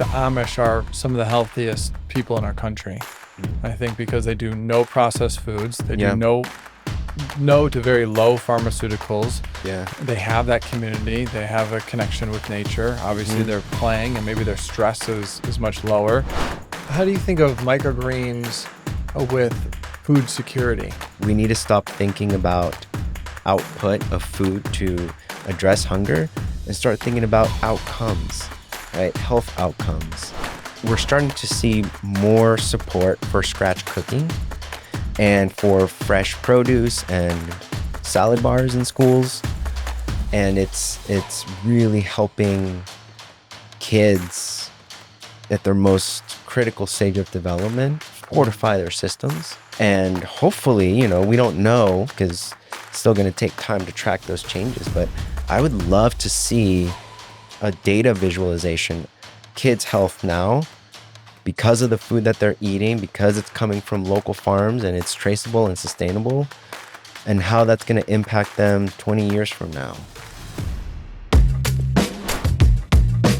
the Amish are some of the healthiest people in our country. I think because they do no processed foods, they do no to very low pharmaceuticals. Yeah. They have that community. They have a connection with nature. Obviously, they're playing, and maybe their stress is much lower. How do you think of microgreens with food security? We need to stop thinking about output of food to address hunger and start thinking about outcomes, right? Health outcomes. We're starting to see more support for scratch cooking and for fresh produce and salad bars in schools. And it's really helping kids at their most critical stage of development fortify their systems. And hopefully, we don't know because it's still going to take time to track those changes, but I would love to see a data visualization, kids' health now, because of the food that they're eating, because it's coming from local farms and it's traceable and sustainable, and how that's going to impact them 20 years from now.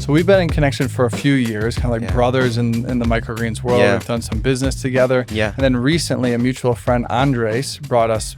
So we've been in connection for a few years, kind of like brothers in the microgreens world. Yeah. We've done some business together. Yeah. And then recently, a mutual friend, Andres, brought us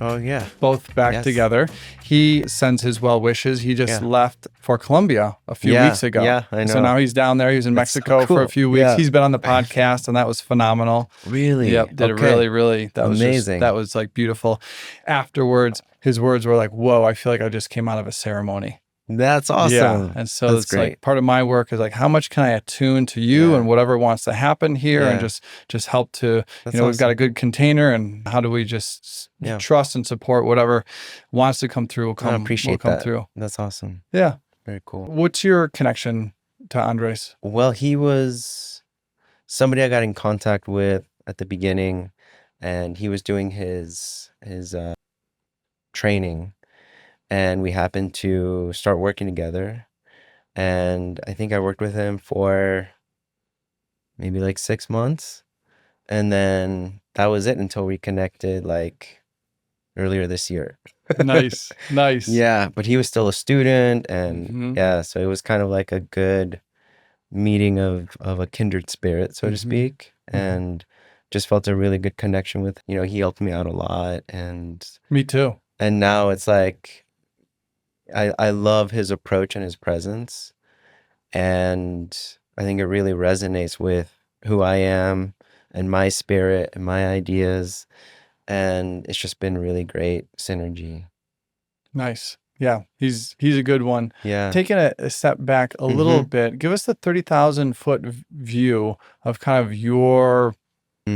both back together. He sends his well wishes. He just left for Colombia a few weeks ago. Yeah, I know. So now he's down there. He was in Mexico so cool. for a few weeks. Yeah. He's been on the podcast, and that was phenomenal. Really? Yep. Did it really, that was amazing. That was like beautiful. Afterwards, his words were like, whoa, I feel like I just came out of a ceremony. That's awesome. Yeah. And so That's it's great. like part of my work is like, how much can I attune to you and whatever wants to happen here and just help to, we've got a good container, and how do we just trust and support whatever wants to come through will come through. That's awesome. Yeah. Very cool. What's your connection to Andres? Well, he was somebody I got in contact with at the beginning, and he was doing his training. And we happened to start working together. And I think I worked with him for maybe like 6 months. And then that was it until we connected like earlier this year. Nice. Yeah, but he was still a student. And so it was kind of like a good meeting of a kindred spirit, so to speak. And just felt a really good connection with, he helped me out a lot. And me too. And now it's like, I love his approach and his presence, and I think it really resonates with who I am and my spirit and my ideas, and it's just been really great synergy. Nice. Yeah, he's a good one. Yeah. Taking a step back a little bit, give us the 30,000-foot view of kind of your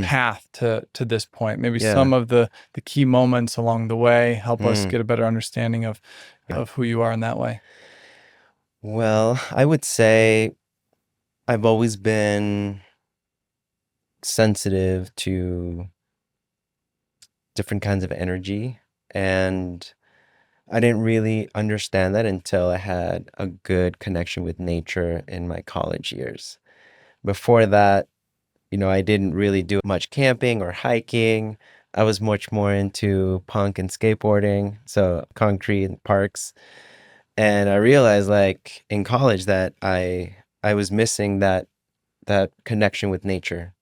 path to this point. Maybe some of the key moments along the way. Help us get a better understanding of who you are in that way. Well, I would say I've always been sensitive to different kinds of energy, and I didn't really understand that until I had a good connection with nature in my college years. Before that, I didn't really do much camping or hiking. I was much more into punk and skateboarding, so concrete and parks. And I realized like in college that I was missing that connection with nature.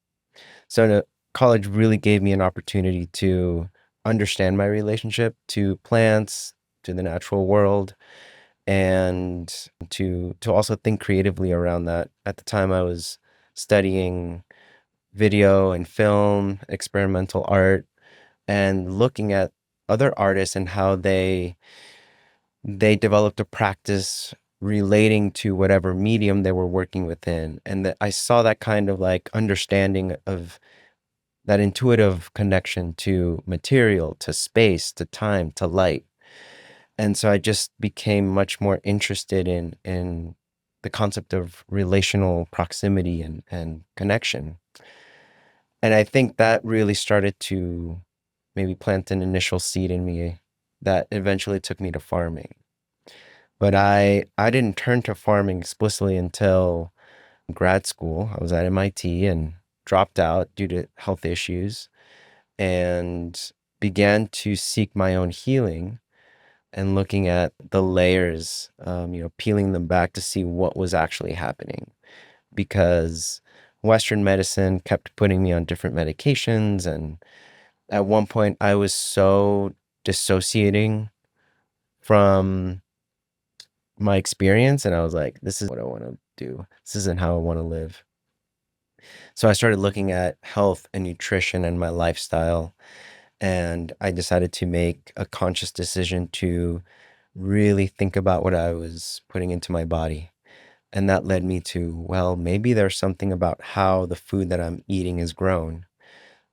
So college really gave me an opportunity to understand my relationship to plants, to the natural world, and to also think creatively around that. At the time I was studying video and film, experimental art, and looking at other artists and how they developed a practice relating to whatever medium they were working within. And that I saw that kind of like understanding of that intuitive connection to material, to space, to time, to light. And so I just became much more interested in the concept of relational proximity and connection. And I think that really started to maybe plant an initial seed in me that eventually took me to farming. But I didn't turn to farming explicitly until grad school. I was at MIT and dropped out due to health issues and began to seek my own healing and looking at the layers, peeling them back to see what was actually happening. because Western medicine kept putting me on different medications. And at one point, I was so dissociating from my experience. And I was like, this is what I want to do. This isn't how I want to live. So I started looking at health and nutrition and my lifestyle. And I decided to make a conscious decision to really think about what I was putting into my body. And that led me to, well, maybe there's something about how the food that I'm eating is grown.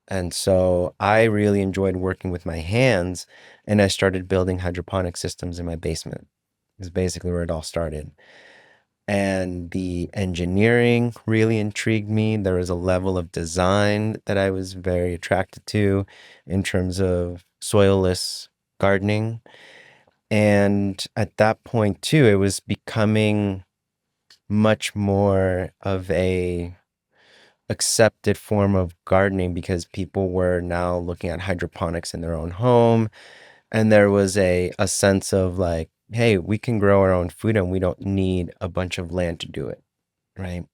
And so I really enjoyed working with my hands, and I started building hydroponic systems in my basement. Is basically where it all started. And the engineering really intrigued me. There was a level of design that I was very attracted to in terms of soilless gardening. And at that point, too, it was becoming much more of a accepted form of gardening because people were now looking at hydroponics in their own home. And there was a sense of like, hey, we can grow our own food and we don't need a bunch of land to do it, right?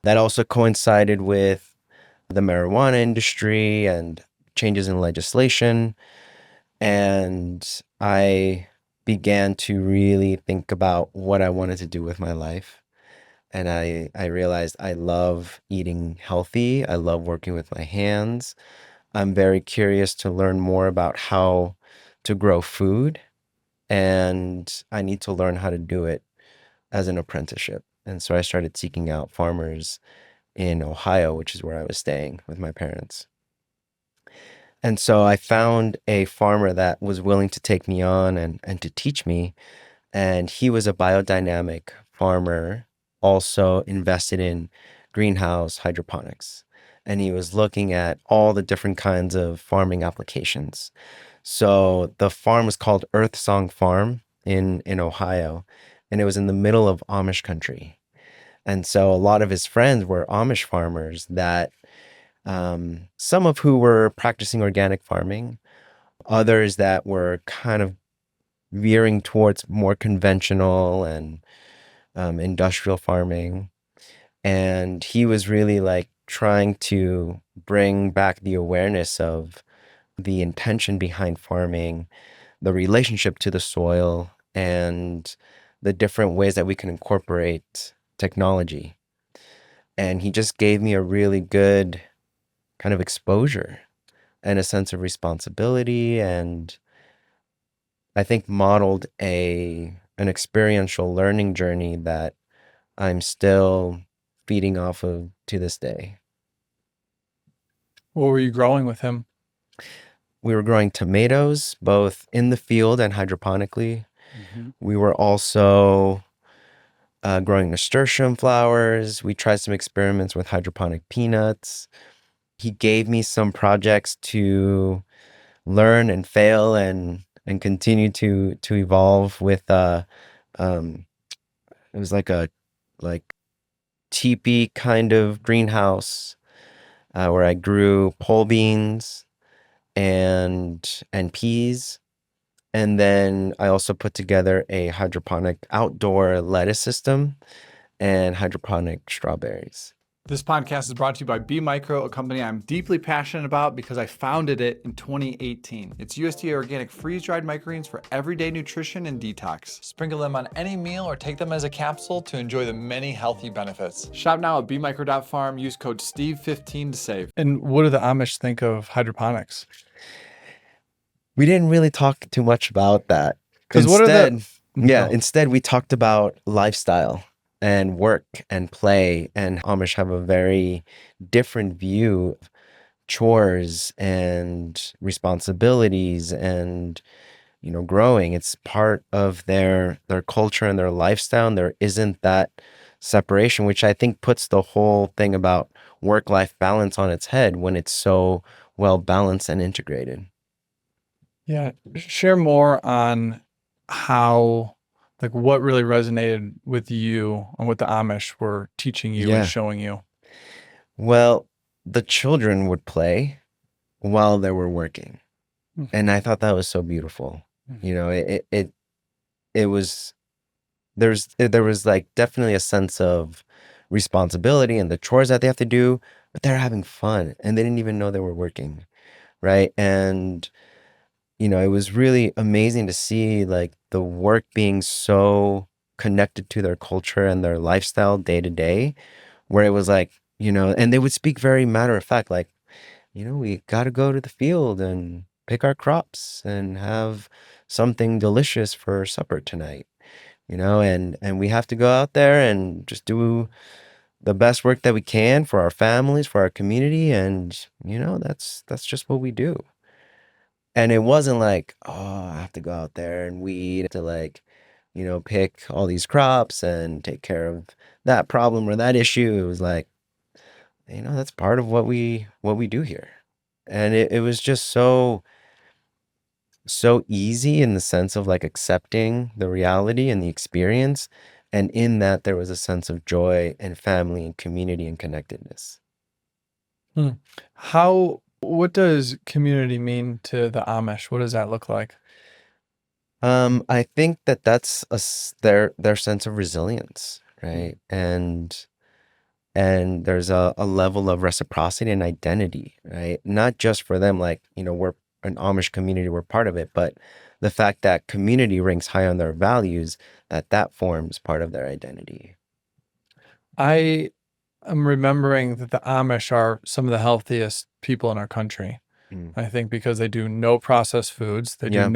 That also coincided with the marijuana industry and changes in legislation. And I began to really think about what I wanted to do with my life. And I realized I love eating healthy. I love working with my hands. I'm very curious to learn more about how to grow food. And I need to learn how to do it as an apprenticeship. And so I started seeking out farmers in Ohio, which is where I was staying with my parents. And so I found a farmer that was willing to take me on and to teach me. And he was a biodynamic farmer, also invested in greenhouse hydroponics. And he was looking at all the different kinds of farming applications. So the farm was called Earth Song Farm in Ohio, and it was in the middle of Amish country. And so a lot of his friends were Amish farmers that some of who were practicing organic farming, others that were kind of veering towards more conventional and industrial farming. And he was really like trying to bring back the awareness of the intention behind farming, the relationship to the soil, and the different ways that we can incorporate technology. And he just gave me a really good kind of exposure and a sense of responsibility, and I think modeled an experiential learning journey that I'm still feeding off of to this day. What were you growing with him? We were growing tomatoes, both in the field and hydroponically. We were also growing nasturtium flowers. We tried some experiments with hydroponic peanuts. He gave me some projects to learn and fail and continue to evolve with. It was like a like teepee kind of greenhouse where I grew pole beans and peas. And then I also put together a hydroponic outdoor lettuce system and hydroponic strawberries. This podcast is brought to you by B Micro, a company I'm deeply passionate about because I founded it in 2018. It's USDA organic freeze-dried microgreens for everyday nutrition and detox. Sprinkle them on any meal or take them as a capsule to enjoy the many healthy benefits. Shop now at bmicro.farm. Use code STEVE15 to save. And what do the Amish think of hydroponics? We didn't really talk too much about that. Because what are the... Instead we talked about lifestyle and work and play, and Amish have a very different view of chores and responsibilities and growing. It's part of their culture and their lifestyle, and there isn't that separation, which I think puts the whole thing about work-life balance on its head when it's so well balanced and integrated. Yeah, share more on how, like, what really resonated with you and what the Amish were teaching you and showing you. Well, the children would play while they were working. And I thought that was so beautiful. It was there was like definitely a sense of responsibility and the chores that they have to do, but they're having fun and they didn't even know they were working, right? And it was really amazing to see like the work being so connected to their culture and their lifestyle day to day, where it was like, and they would speak very matter of fact, like, we got to go to the field and pick our crops and have something delicious for supper tonight, and we have to go out there and just do the best work that we can for our families, for our community, and that's just what we do. And it wasn't like, oh, I have to go out there and weed to like, pick all these crops and take care of that problem or that issue. It was like, that's part of what we do here. And it was just so easy in the sense of like accepting the reality and the experience. And in that there was a sense of joy and family and community and connectedness. Hmm. What does community mean to the Amish? What does that look like? I think that's their sense of resilience, right? And there's a level of reciprocity and identity, right? Not just for them, like, we're an Amish community, we're part of it, but the fact that community ranks high on their values, that forms part of their identity. I am remembering that the Amish are some of the healthiest people in our country. Mm. I think because they do no processed foods, they do Yeah,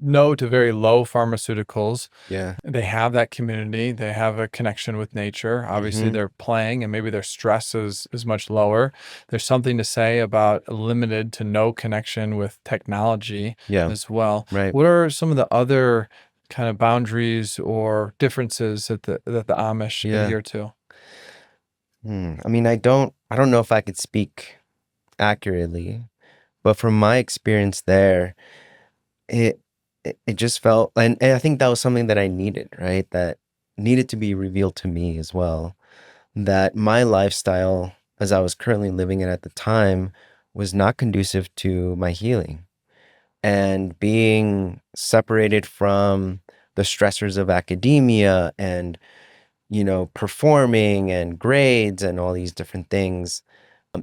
no to very low pharmaceuticals. yeah. They have that community. They have a connection with nature. Obviously, Mm-hmm. they're playing and maybe their stress is much lower. There's something to say about a limited to no connection with technology Yeah, as well. right. What are some of the other kind of boundaries or differences that the Amish Yeah. adhere to? I mean, I don't know if I could speak accurately, but from my experience there, it it just felt, and I think that was something that I needed, right? That needed to be revealed to me as well. That my lifestyle, as I was currently living it at the time, was not conducive to my healing. And being separated from the stressors of academia and, performing and grades and all these different things,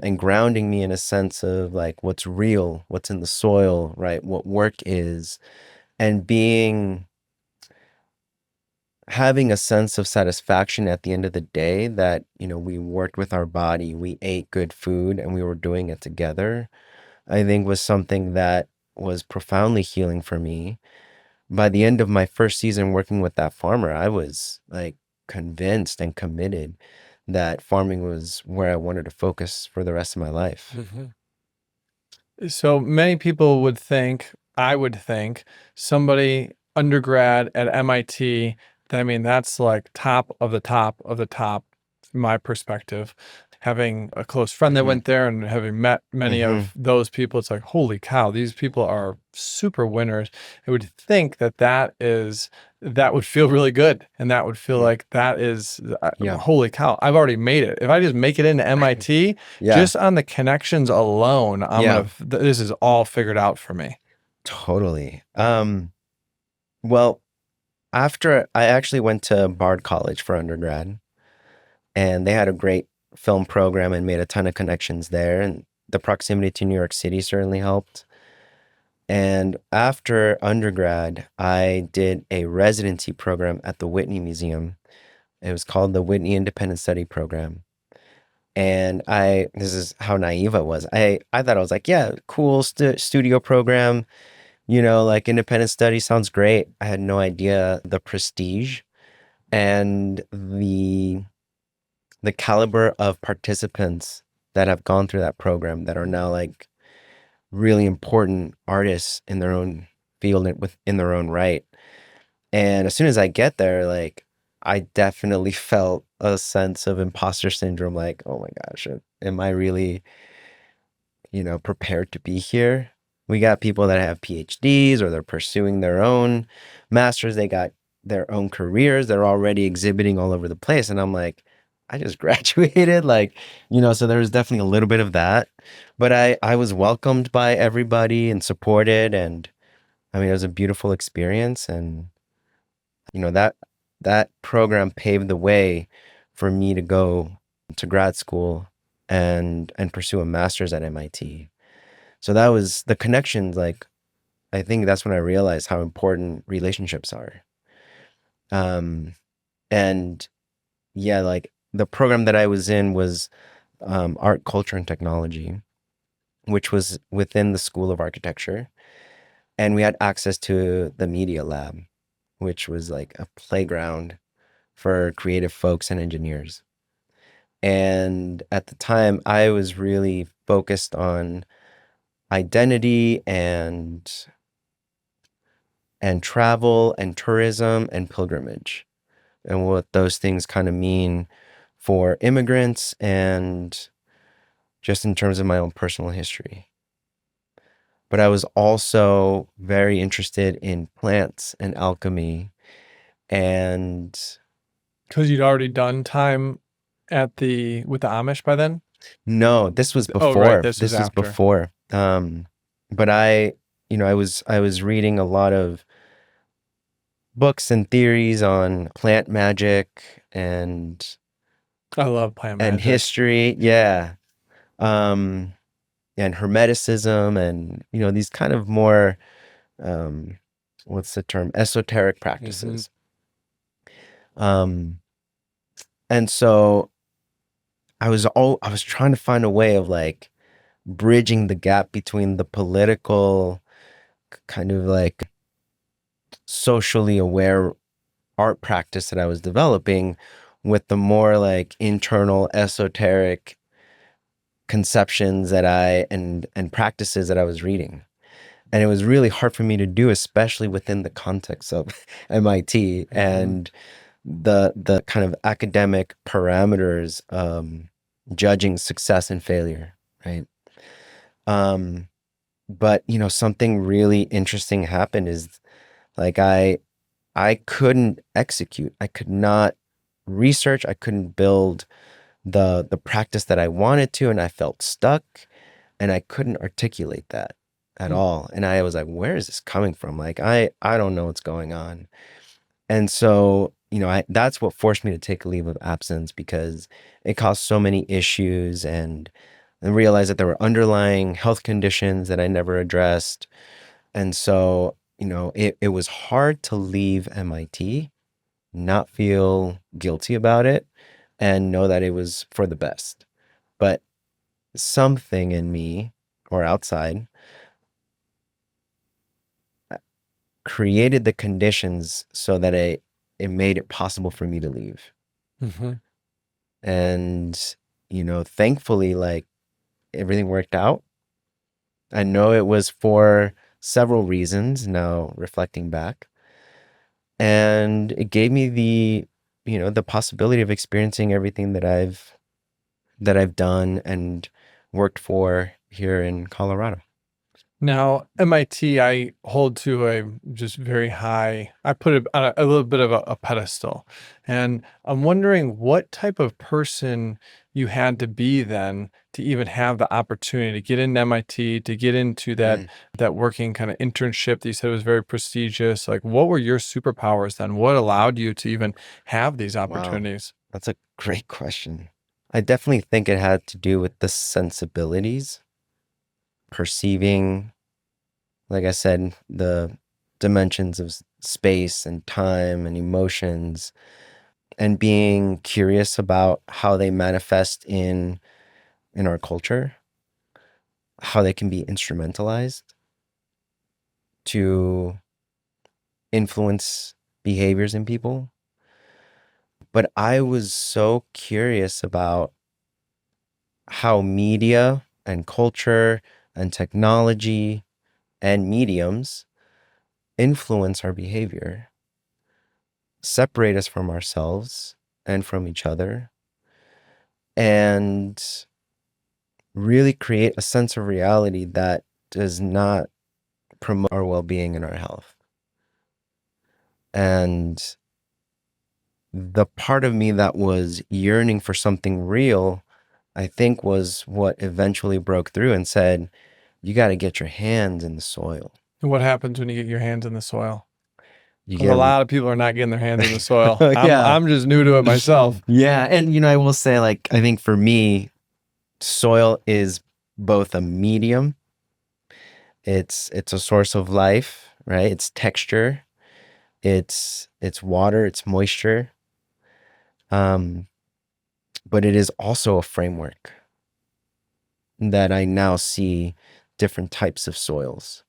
and grounding me in a sense of like what's real, what's in the soil, right? What work is, and having a sense of satisfaction at the end of the day that, we worked with our body, we ate good food, and we were doing it together, I think was something that was profoundly healing for me. By the end of my first season working with that farmer, I was like convinced and committed that farming was where I wanted to focus for the rest of my life. So many people would think, I would think, somebody undergrad at MIT, I mean, that's like top of the top of the top, from my perspective. Having a close friend that Hmm. went there and having met many Hmm. of those people, it's like, holy cow, these people are super winners. I would think that would feel really good. And that would feel like that is, Yeah. holy cow, I've already made it. If I just make it into MIT, Yeah. just on the connections alone, Yeah. this is all figured out for me. Totally. Well, after I actually went to Bard College for undergrad, and they had a great film program and made a ton of connections there. And the proximity to New York City certainly helped. And after undergrad, I did a residency program at the Whitney Museum. It was called the Whitney Independent Study Program. And this is how naive I was. I thought I was like, yeah, cool studio program, like independent study sounds great. I had no idea the prestige and the caliber of participants that have gone through that program that are now like really important artists in their own field and within their own right. And as soon as I get there, like I definitely felt a sense of imposter syndrome, like, oh my gosh, am I really, prepared to be here? We got people that have PhDs or they're pursuing their own masters. They got their own careers. They're already exhibiting all over the place. And I'm like, I just graduated, like, so there was definitely a little bit of that. But I was welcomed by everybody and supported. And I mean, it was a beautiful experience. And, that program paved the way for me to go to grad school and pursue a master's at MIT. So that was the connections. Like, I think that's when I realized how important relationships are. And yeah, like the program that I was in was art, culture, and technology, which was within the School of Architecture. And we had access to the media lab, which was like a playground for creative folks and engineers. And at the time, I was really focused on identity and travel and tourism and pilgrimage, and what those things kind of mean for immigrants and just in terms of my own personal history. But I was also very interested in plants and alchemy. And Because you'd already done time with the Amish by then? no, this was Oh, right. before. This was This was after. before. But I was reading a lot of books and theories on plant magic I love plant and magic. history. Yeah. Um, and Hermeticism and, these kind of more, um, what's the term? Esoteric practices. Um, and so I was trying to find a way of like bridging the gap between the political kind of like socially aware art practice that I was developing with the more like internal esoteric conceptions that and practices that I was reading. And it was really hard for me to do, especially within the context of MIT and the kind of academic parameters, judging success and failure, right? But something really interesting happened is like I couldn't execute. I could not research. I couldn't build the practice that I wanted to, and I felt stuck, and I couldn't articulate that at all. And I was like, where is this coming from? Like I don't know what's going on. And so, that's what forced me to take a leave of absence because it caused so many issues and realized that there were underlying health conditions that I never addressed. And so, it was hard to leave MIT, not feel guilty about it, and know that it was for the best. But something in me or outside created the conditions so that it made it possible for me to leave. Mm-hmm. And, thankfully, like everything worked out. I know it was for several reasons now reflecting back. And it gave me the possibility of experiencing everything that I've done and worked for here in Colorado. Now, MIT, I hold to a just very high, I put it on a little bit of a pedestal. And I'm wondering what type of person you had to be then to even have the opportunity to get into MIT, to get into Mm, that working kind of internship that you said was very prestigious. Like, what were your superpowers then? What allowed you to even have these wow, opportunities? that's a great question. I definitely think it had to do with the sensibilities, perceiving, like I said, the dimensions of space and time and emotions, and being curious about how they manifest in our culture, how they can be instrumentalized to influence behaviors in people. But I was so curious about how media and culture and technology and mediums influence our behavior, separate us from ourselves and from each other, and really create a sense of reality that does not promote our well-being and our health. And the part of me that was yearning for something real, I think was what eventually broke through and said, you got to get your hands in the soil. And what happens when you get your hands in the soil? You But a get lot of people are not getting their hands in the soil. yeah. I'm just new to it myself. Yeah. And, I will say, like, I think for me, soil is both a medium, it's a source of life, right? It's texture, it's water, it's moisture. Um, but it is also a framework that I now see different types of soils,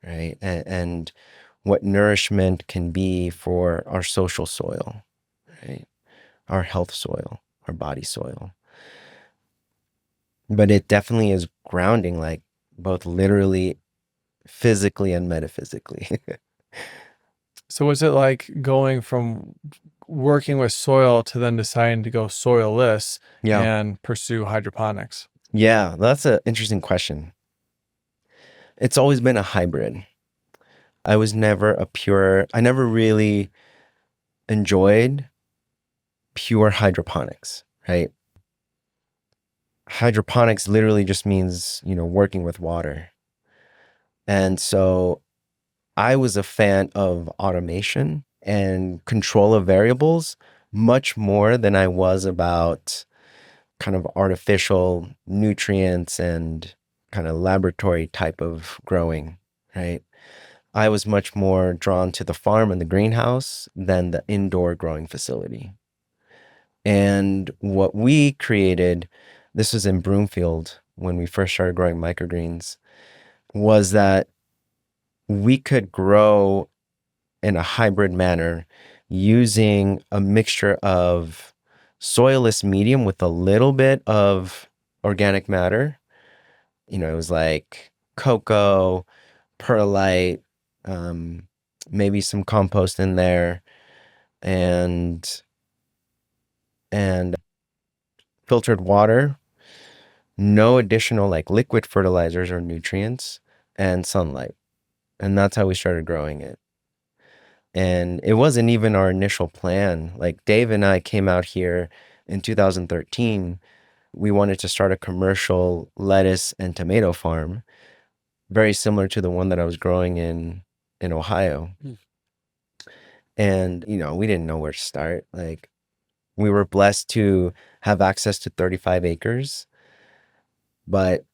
right? And what nourishment can be for our social soil, right? Our health soil, our body soil. But it definitely is grounding, like both literally, physically, and metaphysically. So was it like going from working with soil to then deciding to go soilless Yeah. and pursue hydroponics? Yeah, that's an interesting question. It's always been a hybrid. I never really enjoyed pure hydroponics, right? Hydroponics literally just means, working with water. And so I was a fan of automation and control of variables much more than I was about kind of artificial nutrients and kind of laboratory type of growing, right? I was much more drawn to the farm and the greenhouse than the indoor growing facility. And what we created, this was in Broomfield when we first started growing microgreens, was that we could grow in a hybrid manner using a mixture of soilless medium with a little bit of organic matter. It was like cocoa, perlite, maybe some compost in there, and filtered water, no additional like liquid fertilizers or nutrients, and sunlight. And that's how we started growing it. And it wasn't even our initial plan. Like Dave and I came out here in 2013. We wanted to start a commercial lettuce and tomato farm, very similar to the one that I was growing in Ohio. And, we didn't know where to start. Like, we were blessed to have access to 35 acres, but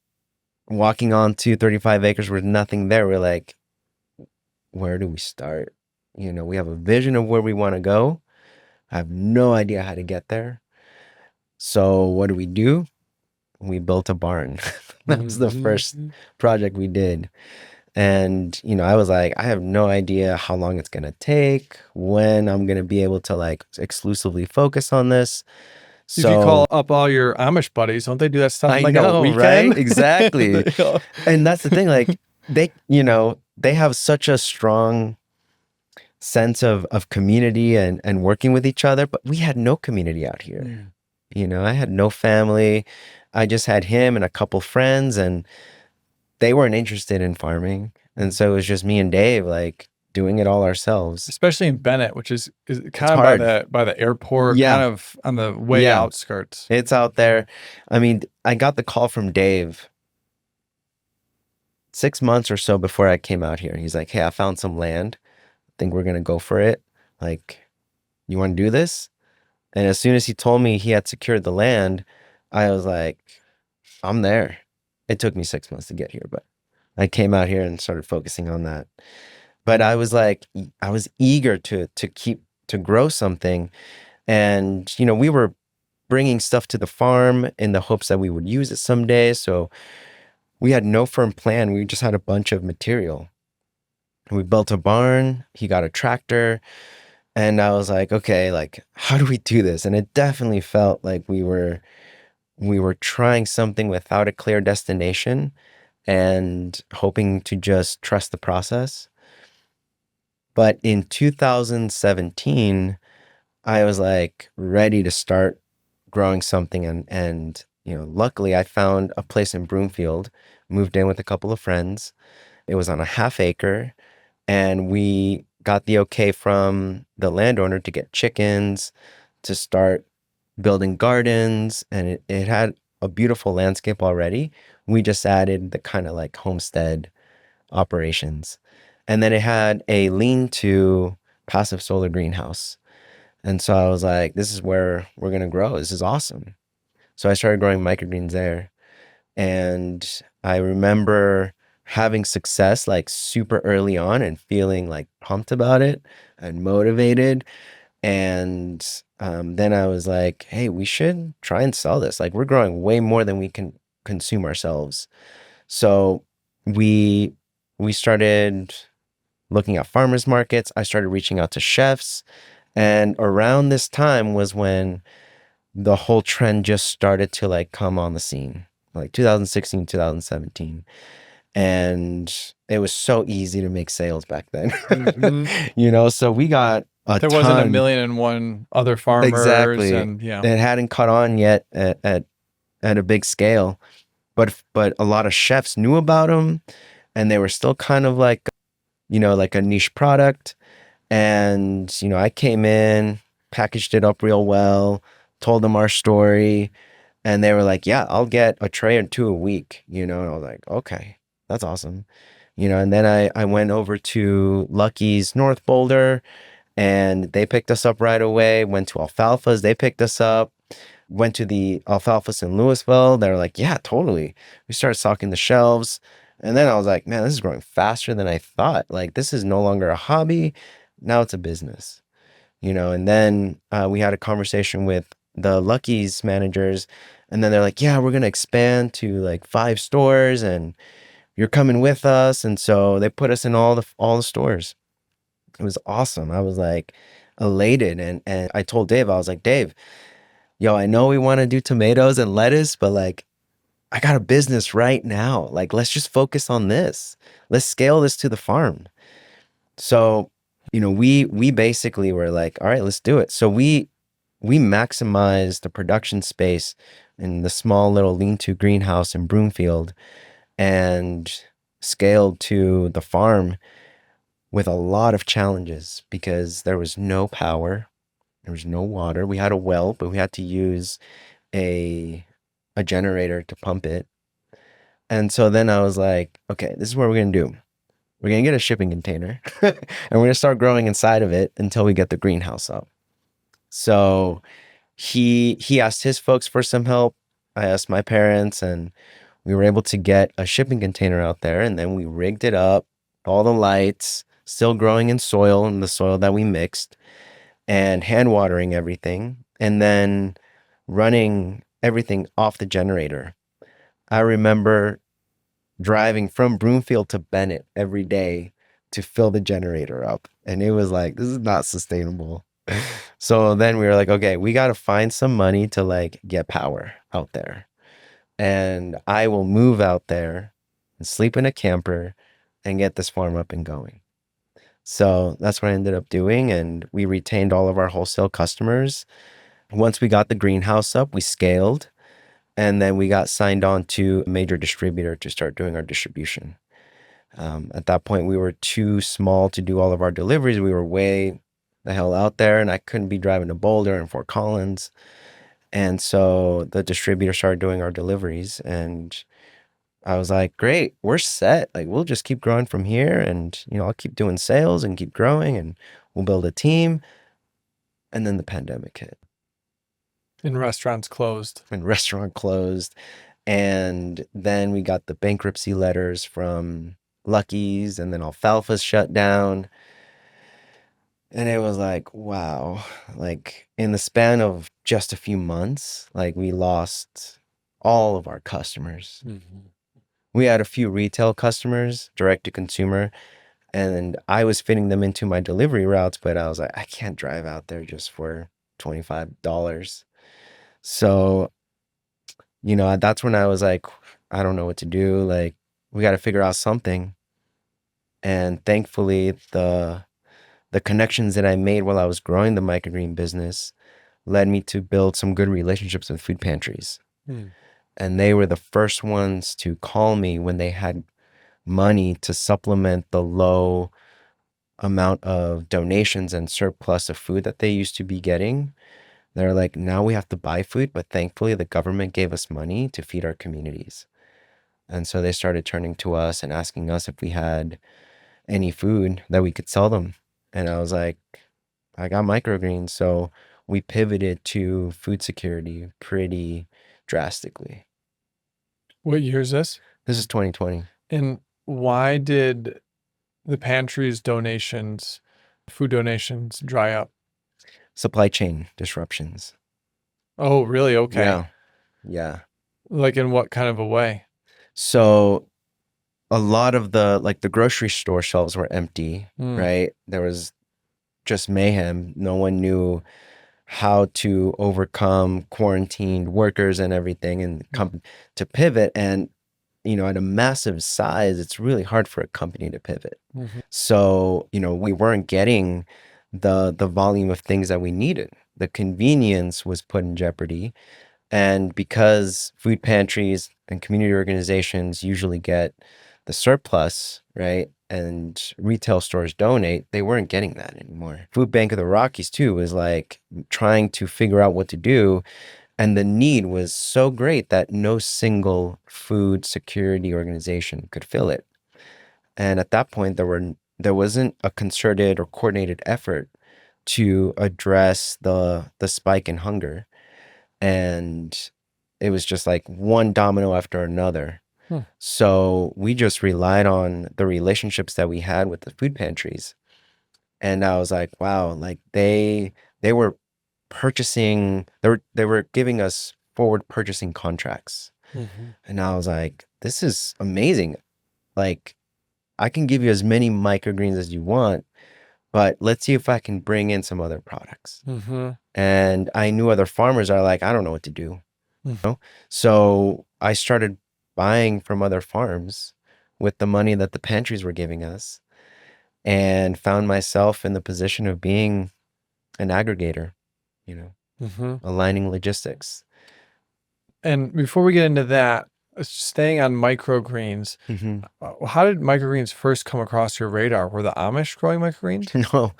walking onto 35 acres with nothing there, we're like, where do we start? We have a vision of where we want to go. I have no idea how to get there. So what do? We built a barn. That was the first project we did. And, I was like, I have no idea how long it's going to take, when I'm going to be able to like exclusively focus on this. If you call up all your Amish buddies, don't they do that stuff in like a weekend? Right? Exactly. And that's the thing. Like they have such a strong sense of community and working with each other, but we had no community out here. I had no family. I just had him and a couple friends, and they weren't interested in farming. And so it was just me and Dave, like, doing it all ourselves. Especially in Bennett, which is kind of by the airport, kind of on the way outskirts. It's out there. I mean, I got the call from Dave 6 months or so before I came out here. He's like, hey, I found some land. I think we're going to go for it. Like, you want to do this? And as soon as he told me he had secured the land, I was like, I'm there. It took me 6 months to get here, but I came out here and started focusing on that. But I was like, I was eager to grow something. And, we were bringing stuff to the farm in the hopes that we would use it someday. So we had no firm plan. We just had a bunch of material. We built a barn. He got a tractor. And I was like, okay, like, how do we do this? And it definitely felt like we were trying something without a clear destination and hoping to just trust the process. But in 2017, I was like ready to start growing something. And luckily I found a place in Broomfield, moved in with a couple of friends. It was on a half acre, and we got the okay from the landowner to get chickens, to start building gardens, and it had a beautiful landscape already. We just added the kind of like homestead operations. And then it had a lean-to passive solar greenhouse. And so I was like, this is where we're going to grow. This is awesome. So I started growing microgreens there. And I remember having success like super early on and feeling like pumped about it and motivated. And then I was like, hey, we should try and sell this. Like, we're growing way more than we can consume ourselves. So we started looking at farmers markets. I started reaching out to chefs. And around this time was when the whole trend just started to like come on the scene, like 2016, 2017. And it was so easy to make sales back then. So we got a There ton. wasn't a million and one other farmers. Exactly. And yeah. It hadn't caught on yet at a big scale, but a lot of chefs knew about them, and they were still kind of like, like a niche product. And, I came in, packaged it up real well, told them our story, and they were like, yeah, I'll get a tray or two a week, and I was like, okay, that's awesome. And then I went over to Lucky's North Boulder, and they picked us up right away. Went to Alfalfa's, they picked us up. Went to the Alfalfa's in Louisville. They were like, yeah, totally. We started stocking the shelves. And then I was like, man, this is growing faster than I thought. Like, this is no longer a hobby. Now it's a business, And then we had a conversation with the Lucky's managers. And then they're like, yeah, we're going to expand to like 5 stores and you're coming with us. And so they put us in all the stores. It was awesome. I was like elated. And I told Dave, I was like, Dave, yo, I know we want to do tomatoes and lettuce, but like, I got a business right now. Like, let's just focus on this. Let's scale this to the farm. So, we basically were like, all right, let's do it. So we maximized the production space in the small little lean-to greenhouse in Broomfield and scaled to the farm with a lot of challenges because there was no power, there was no water. We had a well, but we had to use a generator to pump it. And so then I was like, okay, this is what we're going to do. We're going to get a shipping container and we're going to start growing inside of it until we get the greenhouse up. So he asked his folks for some help. I asked my parents, and we were able to get a shipping container out there, and then we rigged it up, all the lights, still growing in the soil that we mixed, and hand watering everything, and then running everything off the generator. I remember driving from Broomfield to Bennett every day to fill the generator up. And it was like, this is not sustainable. So then we were like, okay, we got to find some money to like get power out there. And I will move out there and sleep in a camper and get this farm up and going. So that's what I ended up doing. And we retained all of our wholesale customers. Once we got the greenhouse up, we scaled. And then we got signed on to a major distributor to start doing our distribution. At that point, we were too small to do all of our deliveries. We were way the hell out there, and I couldn't be driving to Boulder and Fort Collins. And so the distributor started doing our deliveries, and I was like, great, we're set. Like, we'll just keep growing from here, and, I'll keep doing sales and keep growing, and we'll build a team. And then the pandemic hit. And restaurants closed. And then we got the bankruptcy letters from Lucky's, and then Alfalfa's shut down. And it was like, wow, like in the span of just a few months, like we lost all of our customers. Mm-hmm. We had a few retail customers, direct to consumer, and I was fitting them into my delivery routes, but I was like, I can't drive out there just for $25. So, that's when I was like, I don't know what to do. Like, we got to figure out something. And thankfully, the connections that I made while I was growing the microgreen business led me to build some good relationships with food pantries. And they were the first ones to call me when they had money to supplement the low amount of donations and surplus of food that they used to be getting. They're like, now we have to buy food, but thankfully the government gave us money to feed our communities. And so they started turning to us and asking us if we had any food that we could sell them. And I was like, I got microgreens. So we pivoted to food security pretty drastically. What year is this? This is 2020. And why did the pantry's donations, food donations, dry up? Supply chain disruptions. Oh, really? Okay. Yeah. Yeah. Like in what kind of a way? So a lot of the grocery store shelves were empty, Mm. right? There was just mayhem. No one knew how to overcome quarantined workers and everything and come to pivot. And, at a massive size, it's really hard for a company to pivot. Mm-hmm. So, we weren't getting the volume of things that we needed. The convenience was put in jeopardy. And because food pantries and community organizations usually get the surplus, right? And retail stores donate, they weren't getting that anymore. Food Bank of the Rockies, too, was like trying to figure out what to do. And the need was so great that no single food security organization could fill it. And at that point, there wasn't a concerted or coordinated effort to address the spike in hunger. And it was just like one domino after another. So we just relied on the relationships that we had with the food pantries. And I was like, wow, like they were purchasing, they were giving us forward purchasing contracts. Mm-hmm. And I was like, this is amazing. Like, I can give you as many microgreens as you want, but let's see if I can bring in some other products. Mm-hmm. And I knew other farmers are like, I don't know what to do. So I started buying from other farms with the money that the pantries were giving us and found myself in the position of being an aggregator, aligning logistics. And before we get into that, staying on microgreens, how did microgreens first come across your radar? Were the Amish growing microgreens?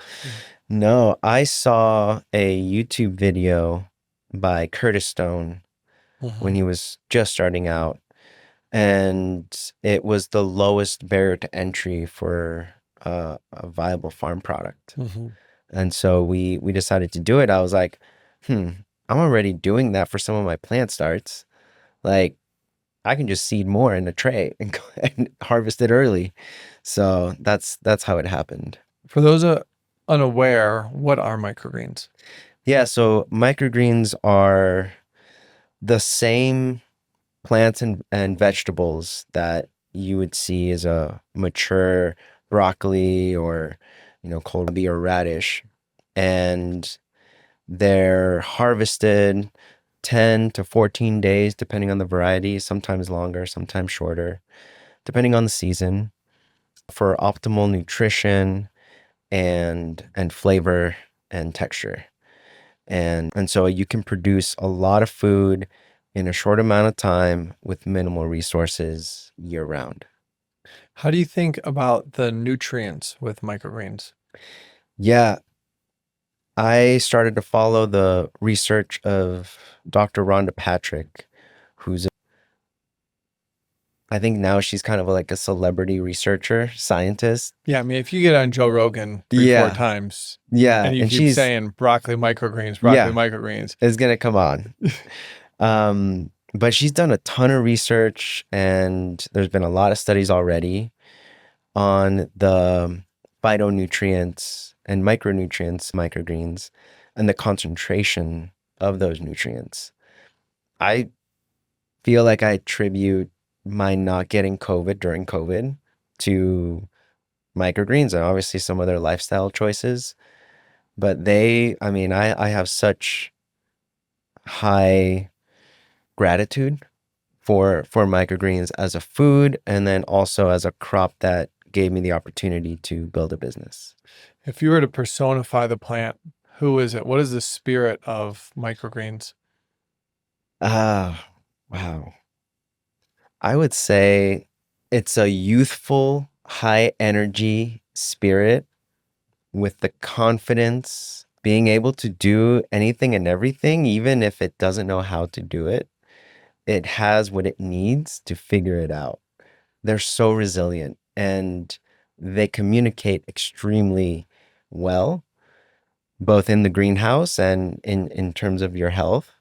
No. I saw a YouTube video by Curtis Stone when he was just starting out. And it was the lowest barrier to entry for a viable farm product. And so we decided to do it. I was like, I'm already doing that for some of my plant starts. Like, I can just seed more in a tray and harvest it early. So that's how it happened. For those unaware, what are microgreens? Yeah, so microgreens are the same plants and vegetables that you would see as a mature broccoli or, kohlrabi or radish. And they're harvested 10 to 14 days, depending on the variety, sometimes longer, sometimes shorter, depending on the season, for optimal nutrition and flavor and texture. And so you can produce a lot of food in a short amount of time with minimal resources year round. How do you think about the nutrients with microgreens? Yeah, I started to follow the research of Dr. Rhonda Patrick, I think now she's kind of like a celebrity researcher, scientist. Yeah, I mean, if you get on Joe Rogan 4 times, and you keep saying broccoli microgreens, microgreens, it's gonna come on. But she's done a ton of research, and there's been a lot of studies already on the phytonutrients and micronutrients, microgreens, and the concentration of those nutrients. I feel like I attribute my not getting COVID during COVID to microgreens and obviously some other lifestyle choices. But I have such high gratitude for microgreens as a food and then also as a crop that gave me the opportunity to build a business. If you were to personify the plant, who is it? What is the spirit of microgreens? Wow. I would say it's a youthful, high energy spirit with the confidence, being able to do anything and everything, even if it doesn't know how to do it. It has what it needs to figure it out. They're so resilient and they communicate extremely well, both in the greenhouse and in terms of your health.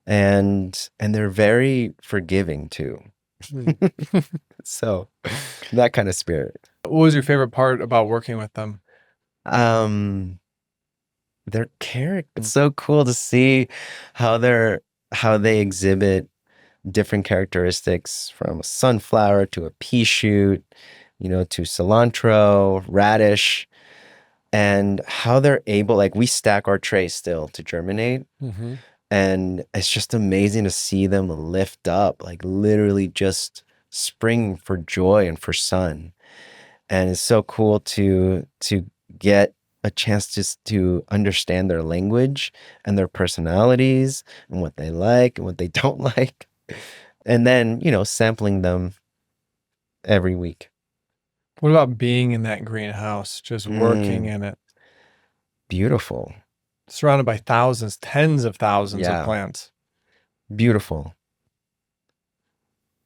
And they're very forgiving too. So that kind of spirit. What was your favorite part about working with them? Their character. It's so cool to see how they exhibit different characteristics, from a sunflower to a pea shoot, to cilantro, radish, and how they're able, like, we stack our trays still to germinate. Mm-hmm. And it's just amazing to see them lift up, like literally just spring for joy and for sun. And it's so cool to get a chance just to understand their language and their personalities and what they like and what they don't like. And then, sampling them every week. What about being in that greenhouse, just working in it? Beautiful. Surrounded by thousands, tens of thousands of Yeah. plants. Beautiful.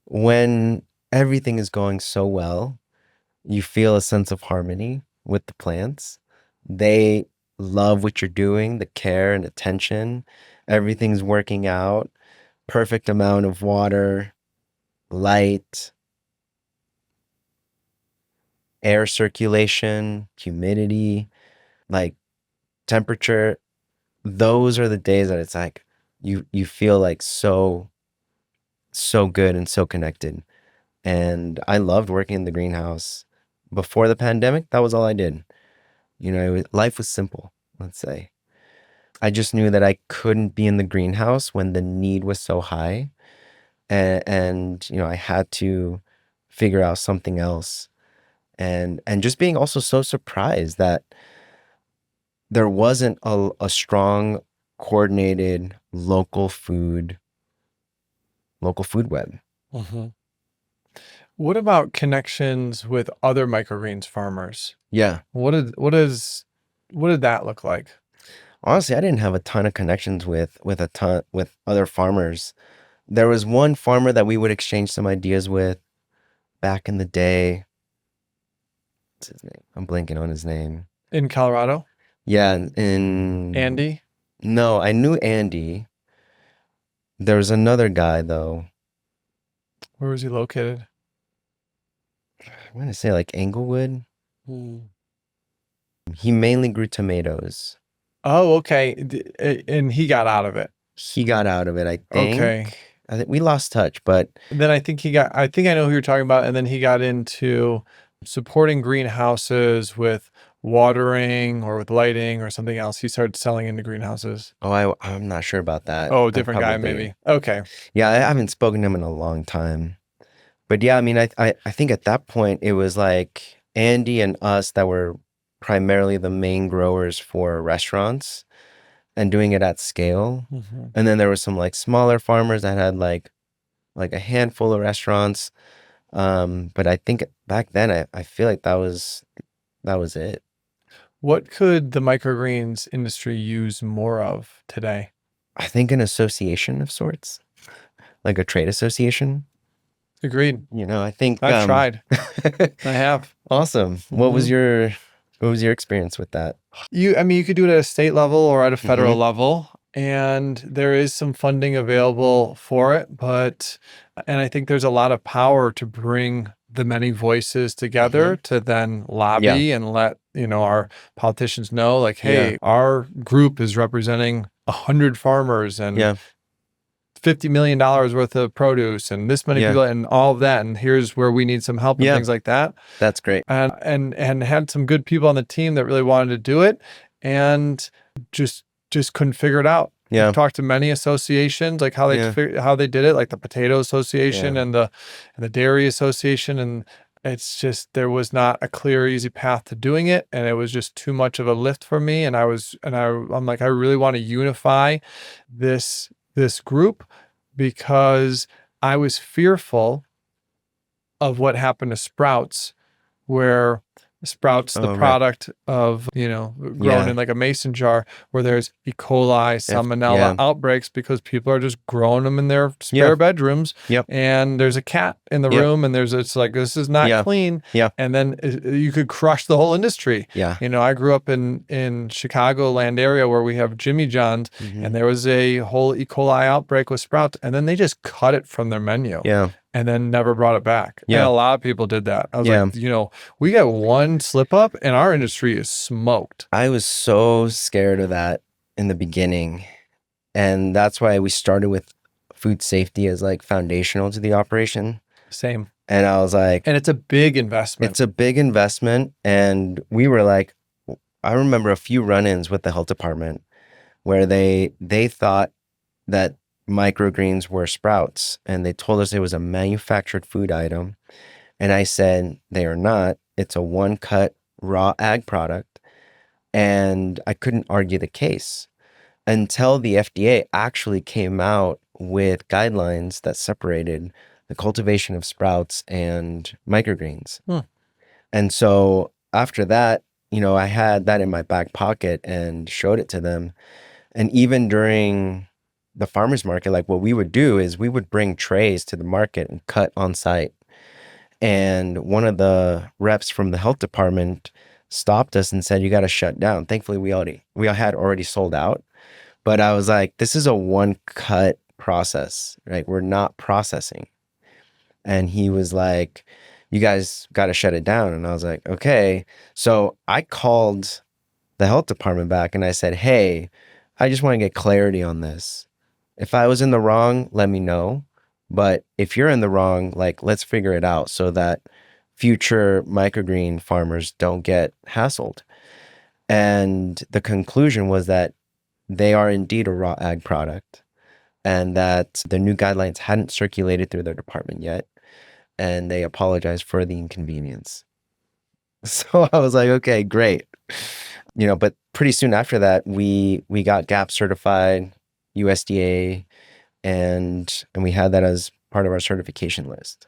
When everything is going so well, you feel a sense of harmony with the plants. They love what you're doing, the care and attention. Everything's working out. Perfect amount of water, light, air circulation, humidity, like temperature. Those are the days that it's like you feel like so good and so connected. And I loved working in the greenhouse. Before the pandemic, that was all I did. Life was simple, let's say. I just knew that I couldn't be in the greenhouse when the need was so high. And I had to figure out something else. And just being also so surprised that there wasn't a strong, coordinated local food web. Mm-hmm. What about connections with other microgreens farmers? Yeah. What did that look like? Honestly, I didn't have a ton of connections with other farmers. There was one farmer that we would exchange some ideas with back in the day. What's his name? I'm blanking on his name. In Colorado? Yeah, in Andy? No, I knew Andy. There was another guy though. Where was he located? I'm gonna say like Englewood. He mainly grew tomatoes. Oh, okay. And he got out of it. He got out of it, I think. Okay. I think we lost touch, but then I think I know who you're talking about. And then he got into supporting greenhouses with watering or with lighting or something else. He started selling into greenhouses. Oh, I'm not sure about that. Oh, different guy maybe. Okay. Yeah, I haven't spoken to him in a long time. But yeah, I mean, I think at that point it was like Andy and us that were primarily the main growers for restaurants and doing it at scale. Mm-hmm. And then there were some like smaller farmers that had like a handful of restaurants. But I think back then I feel like that was it. What could the microgreens industry use more of today? I think an association of sorts, like a trade association. Agreed. I think I've tried. I have. Awesome. Mm-hmm. What was your experience with that? You could do it at a state level or at a federal level, and there is some funding available for it, and I think there's a lot of power to bring the many voices together to then lobby and let, our politicians know, like, hey, our group is representing 100 farmers and $50 million worth of produce and this many people and all of that. And here's where we need some help and things like that. That's great. And had some good people on the team that really wanted to do it and just couldn't figure it out. Yeah. I've talked to many associations, like how they did it, like the Potato Association and the Dairy Association. And it's just, there was not a clear, easy path to doing it. And it was just too much of a lift for me. And I'm like, I really want to unify this group because I was fearful of what happened to Sprouts, where sprouts the Oh, right. product of, grown in Yeah. like a mason jar where there's E. coli, salmonella Yeah. outbreaks because people are just growing them in their Yeah. spare bedrooms, Yep. and there's a cat in the Yep. room, and it's like, this is not Yeah. clean. Yeah. And then you could crush the whole industry. Yeah. I grew up in Chicagoland area where we have Jimmy John's, and there was a whole E. coli outbreak with sprouts, and then they just cut it from their menu. Yeah. And then never brought it back. And Yeah. a lot of people did that. I was Yeah. like, we got one slip up and our industry is smoked. I was so scared of that in the beginning. And that's why we started with food safety as like foundational to the operation. Same. And I was like, and it's a big investment. It's a big investment. And we were like, I remember a few run-ins with the health department where they thought that microgreens were sprouts, and they told us it was a manufactured food item. And I said, they are not. It's a one-cut raw ag product. And I couldn't argue the case until the FDA actually came out with guidelines that separated the cultivation of sprouts and microgreens. And so after that, I had that in my back pocket and showed it to them. And even during the farmers market, like what we would do is we would bring trays to the market and cut on site. And one of the reps from the health department stopped us and said, you got to shut down. Thankfully, we had already sold out. But I was like, this is a one cut process, right? We're not processing. And he was like, you guys got to shut it down. And I was like, okay. So I called the health department back and I said, hey, I just want to get clarity on this. If I was in the wrong, let me know. But if you're in the wrong, like, let's figure it out so that future microgreen farmers don't get hassled. And the conclusion was that they are indeed a raw ag product, and that the new guidelines hadn't circulated through their department yet, and they apologized for the inconvenience. So I was like, okay, great. But pretty soon after that, we got GAP certified, USDA, and we had that as part of our certification list.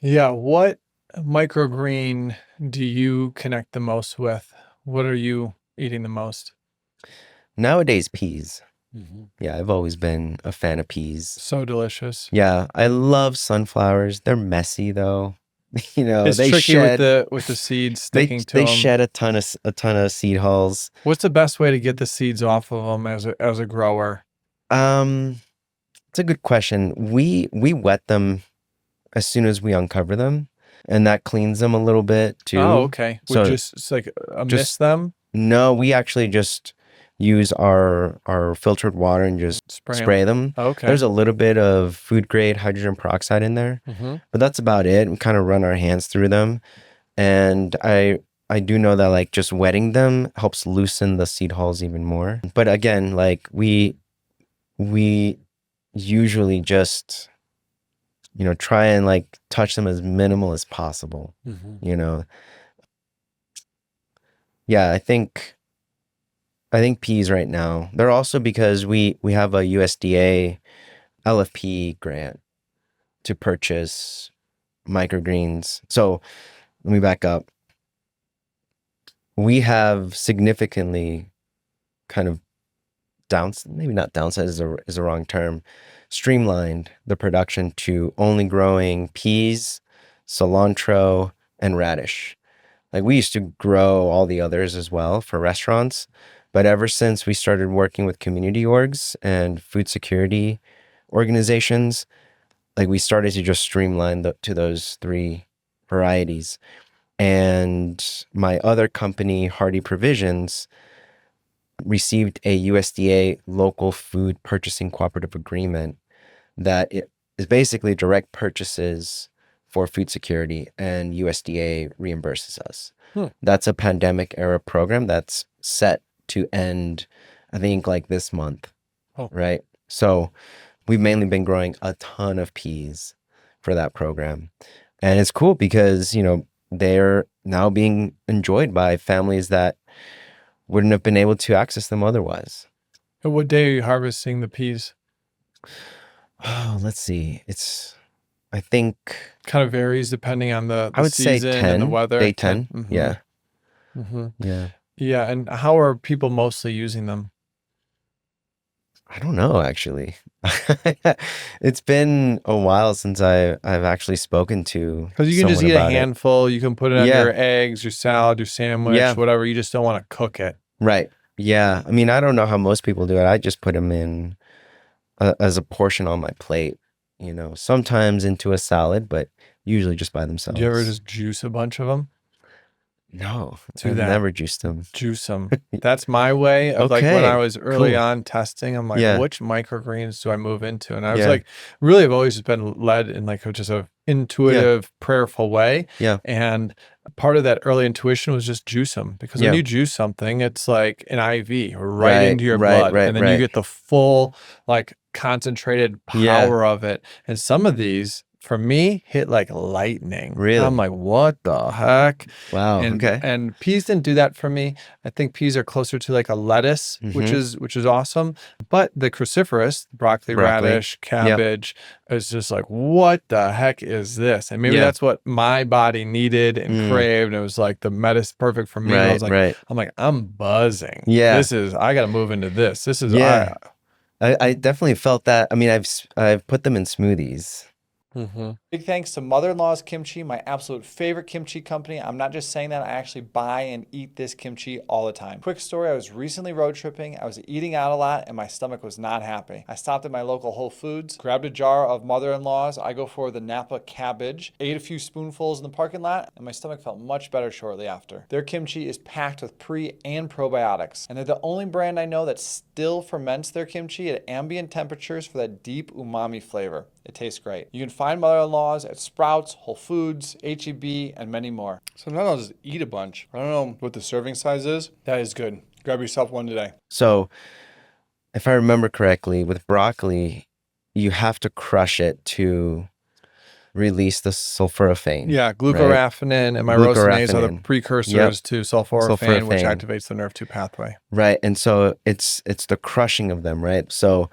Yeah. What microgreen do you connect the most with? What are you eating the most? Nowadays, peas. Yeah, I've always been a fan of peas. So delicious. Yeah, I love sunflowers. They're messy though. It's they tricky shed, with the seeds sticking to they them. shed a ton of seed hulls. What's the best way to get the seeds off of them as a grower? It's a good question. We wet them as soon as we uncover them, and that cleans them a little bit too. Oh, okay. So it's like mist them? No, we actually just use our filtered water and just spray them. Okay. There's a little bit of food grade hydrogen peroxide in there, but that's about it. We kind of run our hands through them. And I do know that like just wetting them helps loosen the seed hulls even more. But again, like we usually just, try and like touch them as minimal as possible, Yeah, I think peas right now. They're also because we have a USDA LFP grant to purchase microgreens. So let me back up. We have significantly kind of maybe not downside is a wrong term, streamlined the production to only growing peas, cilantro, and radish. Like we used to grow all the others as well for restaurants, but ever since we started working with community orgs and food security organizations, like we started to just streamline to those three varieties. And my other company, Hearty Provisions, received a USDA local food purchasing cooperative agreement that it is basically direct purchases for food security, and USDA reimburses us. That's a pandemic era program that's set to end, I think, like this month, right? So we've mainly been growing a ton of peas for that program. And it's cool because, they're now being enjoyed by families that wouldn't have been able to access them otherwise. And what day are you harvesting the peas? Oh, let's see. I think kind of varies depending on the I would say season 10, and the weather. day 10. Yeah. Mm-hmm. Yeah. Yeah. And how are people mostly using them? I don't know, actually. It's been a while since I've actually spoken to Because you can just someone eat a about it. handful. You can put it on Yeah. your eggs, your salad, your sandwich, Yeah. whatever. You just don't want to cook it. Right. Yeah. I mean, I don't know how most people do it. I just put them in as a portion on my plate, sometimes into a salad, but usually just by Do you ever themselves. just juice a bunch of them? No, Do I've that. never juiced them. Juice them. That's my way of like when I Okay. was early Cool. on testing. I'm like, Yeah. which microgreens do I move into? And I was Yeah. like, really, I've always been led in like just a Yeah. intuitive, prayerful way. Yeah. And part of that early intuition was just juice them because when Yeah. you juice something, it's like an IV right Right. into your Right. blood, Right. and then you Right. get the full like concentrated Yeah. power of it. And some of these, for me, hit like lightning. I'm Really? like, what the heck? Wow. and Okay. and peas didn't do that for me. I think peas are closer to like a lettuce, which Mm-hmm. is awesome. But the cruciferous, broccoli, Broccoli. radish, Yep. cabbage, is just like, what the heck is this? And maybe Yeah. that's what my body needed and Mm. craved. And it was like the medicine perfect for me. But I Right. was like, Right. I'm buzzing. Yeah. I got to move into this. This is Yeah. I definitely felt that. I mean, I've put them in smoothies. Big thanks to Mother-in-Law's Kimchi, my absolute favorite kimchi company. I'm not just saying that, I actually buy and eat this kimchi all the time. Quick story, I was recently road tripping. I was eating out a lot and my stomach was not happy. I stopped at my local Whole Foods, grabbed a jar of Mother-in-Law's. I go for the Napa cabbage, ate a few spoonfuls in the parking lot, and my stomach felt much better shortly after. Their kimchi is packed with pre and probiotics, and they're the only brand I know that still ferments their kimchi at ambient temperatures for that deep umami flavor. It tastes great. You can find Mother-in-Law's at Sprouts, Whole Foods, HEB, and many more. So now I'll just eat a bunch. I don't know what the serving size is. That is good. Grab yourself one today. So, if I remember correctly, with broccoli, you have to crush it to release the sulforaphane. Yeah, Right? glucoraphanin and myrosinase are the Glucoraphanin. precursors to sulforaphane, which Sulforaphane. activates the nerve 2 pathway. Right. And so it's the crushing of them, right? So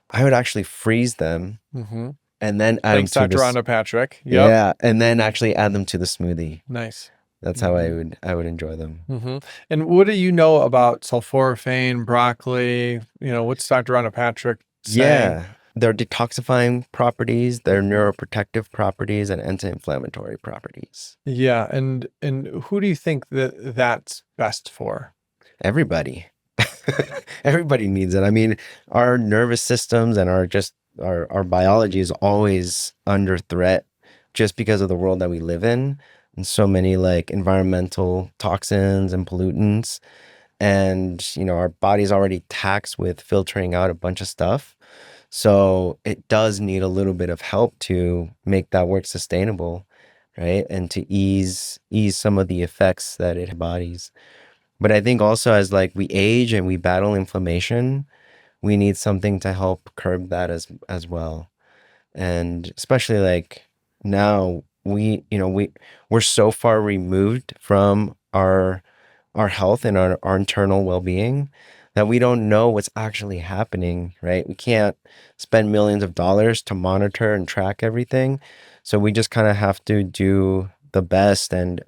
I would actually freeze them and then add Thanks, them to Dr. this. Rhonda Patrick. Yep. Yeah, and then actually add them to the smoothie. Nice. That's how I would enjoy them. And what do you know about sulforaphane, broccoli? What's Dr. Rhonda Patrick saying? Yeah. Their detoxifying properties, their neuroprotective properties, and anti-inflammatory properties. Yeah, and who do you think that's best for? Everybody. Everybody needs it. I mean, our nervous systems and our biology is always under threat just because of the world that we live in and so many like environmental toxins and pollutants. And, our body's already taxed with filtering out a bunch of stuff. So it does need a little bit of help to make that work sustainable, right? And to ease some of the effects that it bodies. But I think also as like we age and we battle inflammation, we need something to help curb that as well. And especially like now we're so far removed from our health and our internal well-being that we don't know what's actually happening, right? We can't spend millions of dollars to monitor and track everything. So we just kind of have to do the best and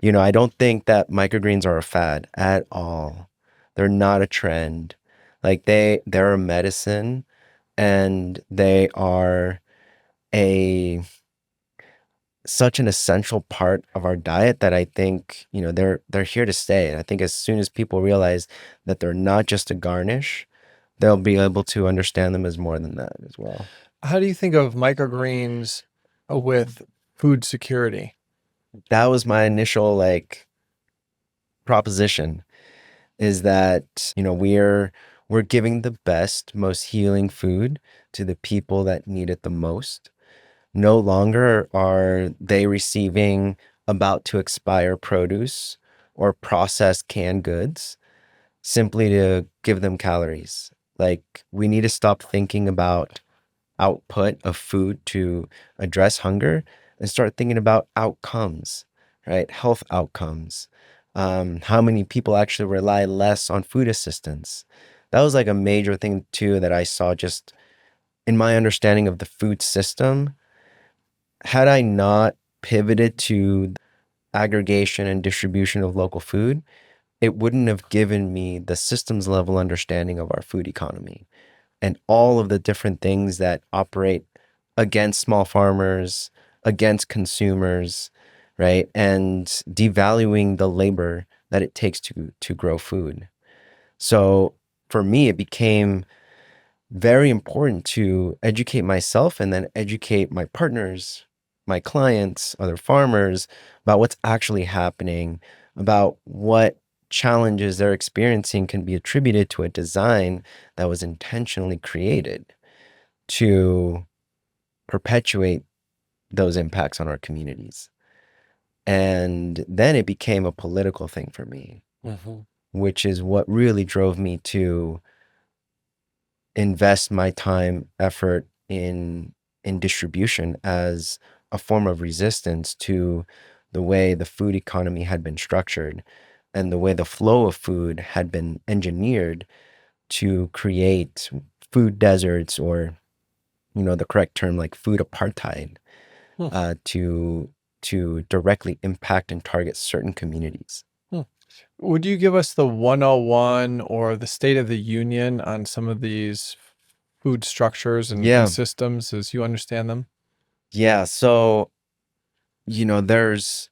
I don't think that microgreens are a fad at all. They're not a trend. Like they're a medicine and they are a such an essential part of our diet that I think, they're here to stay. And I think as soon as people realize that they're not just a garnish, they'll be able to understand them as more than that as well. How do you think of microgreens with food security? That was my initial like proposition is that, we're giving the best, most healing food to the people that need it the most. No longer are they receiving about to expire produce or processed canned goods simply to give them calories. Like we need to stop thinking about output of food to address hunger and start thinking about outcomes, right? Health outcomes. How many people actually rely less on food assistance? That was like a major thing too that I saw just in my understanding of the food system. Had I not pivoted to aggregation and distribution of local food, it wouldn't have given me the systems level understanding of our food economy and all of the different things that operate against small farmers, against consumers, right? And devaluing the labor that it takes to grow food. So for me, it became very important to educate myself and then educate my partners, my clients, other farmers about what's actually happening, about what challenges they're experiencing can be attributed to a design that was intentionally created to perpetuate those impacts on our communities. And then it became a political thing for me, which is what really drove me to invest my time, effort in distribution as a form of resistance to the way the food economy had been structured and the way the flow of food had been engineered to create food deserts, or the correct term, like food apartheid, to directly impact and target certain communities. Would you give us the 101 or the State of the Union on some of these food structures and systems as you understand them? Yeah. So, there's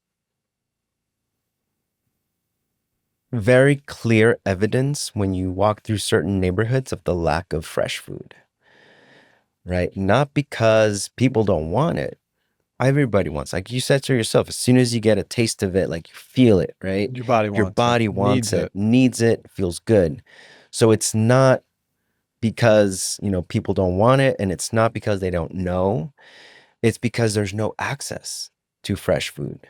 very clear evidence when you walk through certain neighborhoods of the lack of fresh food, right? Not because people don't want it. Everybody wants, like you said to yourself, as soon as you get a taste of it, like you feel it, right? Your body Your wants body it, wants it, needs it, feels good. So it's not because, people don't want it, and it's not because they don't know. It's because there's no access to fresh food,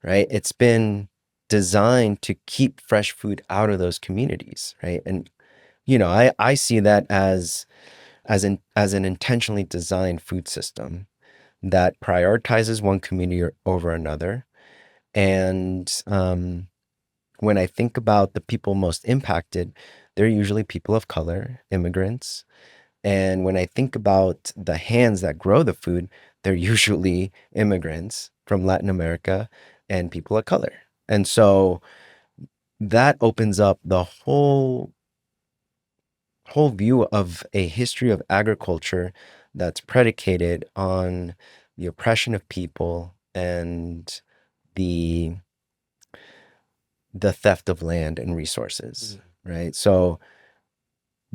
right? It's been designed to keep fresh food out of those communities, right? And I see that as an intentionally designed food system that prioritizes one community over another. And when I think about the people most impacted, they're usually people of color, immigrants. And when I think about the hands that grow the food, they're usually immigrants from Latin America and people of color. And so that opens up the whole view of a history of agriculture that's predicated on the oppression of people and the theft of land and resources, right? So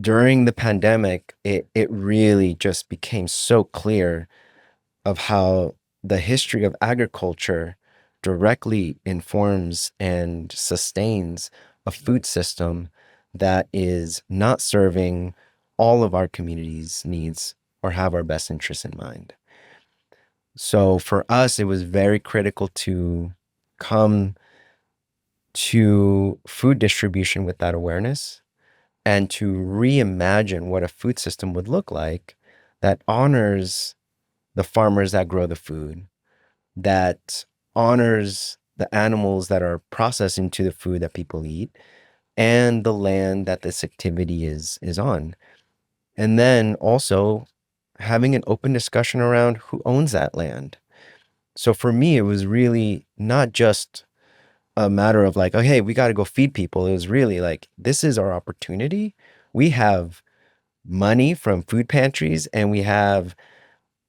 during the pandemic, it really just became so clear of how the history of agriculture directly informs and sustains a food system that is not serving all of our community's needs or have our best interests in mind. So for us, it was very critical to come to food distribution with that awareness and to reimagine what a food system would look like that honors the farmers that grow the food, that honors the animals that are processed into the food that people eat, and the land that this activity is on. And then also having an open discussion around who owns that land. So for me, it was really not just a matter of like, oh, hey, we got to go feed people. It was really like, this is our opportunity. We have money from food pantries and we have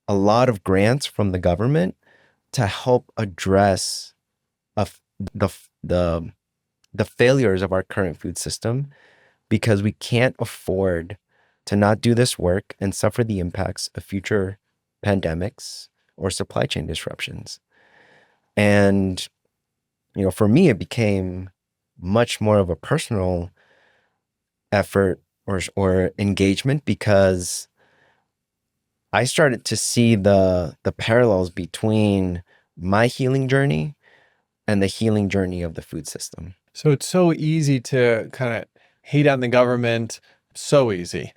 a lot of grants from the government to help address the the failures of our current food system, because we can't afford to not do this work and suffer the impacts of future pandemics or supply chain disruptions. And for me, it became much more of a personal effort or engagement, because I started to see the parallels between my healing journey and the healing journey of the food system. So it's so easy to kind of hate on the government. So easy.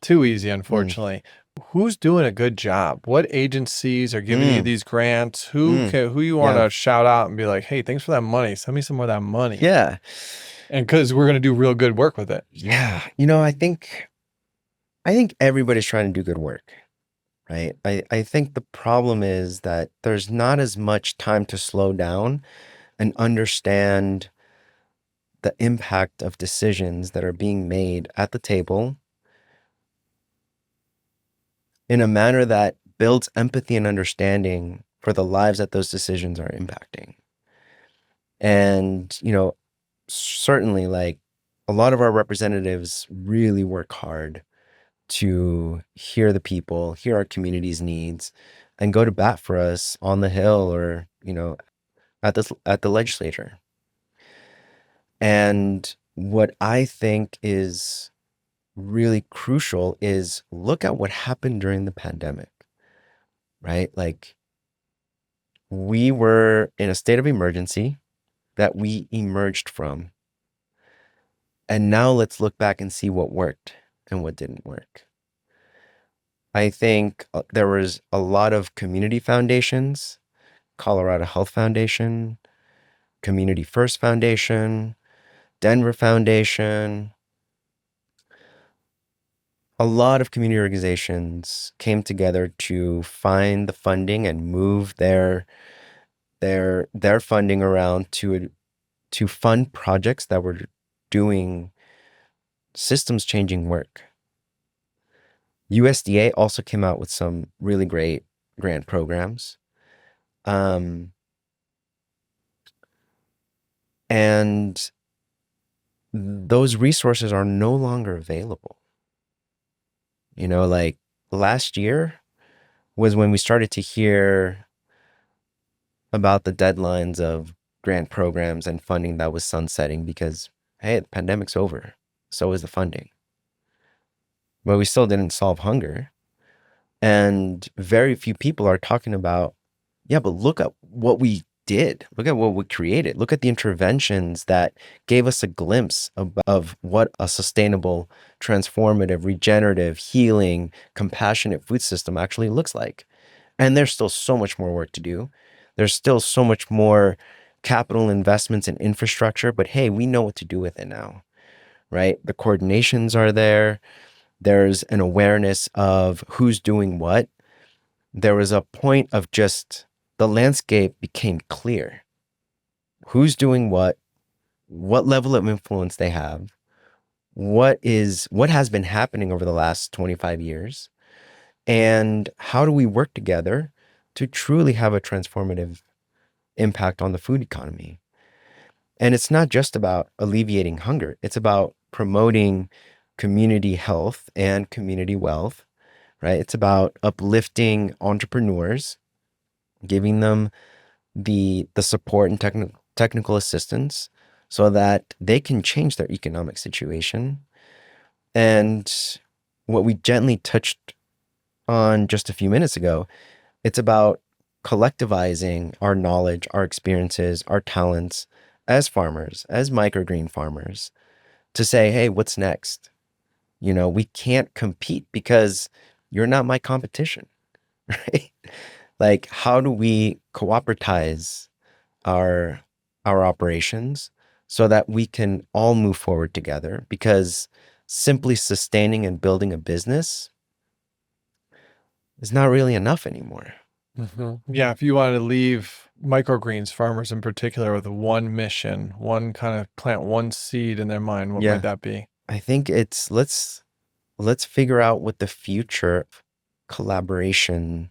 Too easy, unfortunately. Who's doing a good job? What agencies are giving you these grants? Who you want to shout out and be like, hey, thanks for that money. Send me some more of that money. Yeah. And because we're going to do real good work with it. Yeah. I think everybody's trying to do good work. right? I think the problem is that there's not as much time to slow down and understand the impact of decisions that are being made at the table in a manner that builds empathy and understanding for the lives that those decisions are impacting. And, certainly like a lot of our representatives really work hard to hear the people, hear our community's needs, and go to bat for us on the Hill or, at the legislature. And what I think is really crucial is look at what happened during the pandemic, right? Like we were in a state of emergency that we emerged from. And now let's look back and see what worked and what didn't work. I think there was a lot of community foundations, Colorado Health Foundation, Community First Foundation, Denver Foundation. A lot of community organizations came together to find the funding and move their funding around to fund projects that were doing systems changing work. USDA also came out with some really great grant programs. And those resources are no longer available. Like last year was when we started to hear about the deadlines of grant programs and funding that was sunsetting because, hey, the pandemic's over. So is the funding. But we still didn't solve hunger. And very few people are talking about, yeah, but look at what we did. Look at what we created. Look at the interventions that gave us a glimpse of what a sustainable, transformative, regenerative, healing, compassionate food system actually looks like. And there's still so much more work to do. There's still so much more capital investments in infrastructure, but hey, we know what to do with it now, right? The coordinations are there. There's an awareness of who's doing what. There was a point of just the landscape became clear. Who's doing what level of influence they have, what has been happening over the last 25 years, and how do we work together to truly have a transformative impact on the food economy. And it's not just about alleviating hunger. It's about promoting community health and community wealth, right? It's about uplifting entrepreneurs, giving them the support and technical assistance so that they can change their economic situation. And what we gently touched on just a few minutes ago, it's about collectivizing our knowledge, our experiences, our talents as farmers, as microgreen farmers, to say, hey, what's next? We can't compete because you're not my competition, right? Like, how do we cooperatize our operations so that we can all move forward together? Because simply sustaining and building a business is not really enough anymore. Mm-hmm. Yeah, if you wanted to leave microgreens farmers in particular with one mission, one kind of plant one seed in their mind, what might that be? I think it's let's figure out what the future of collaboration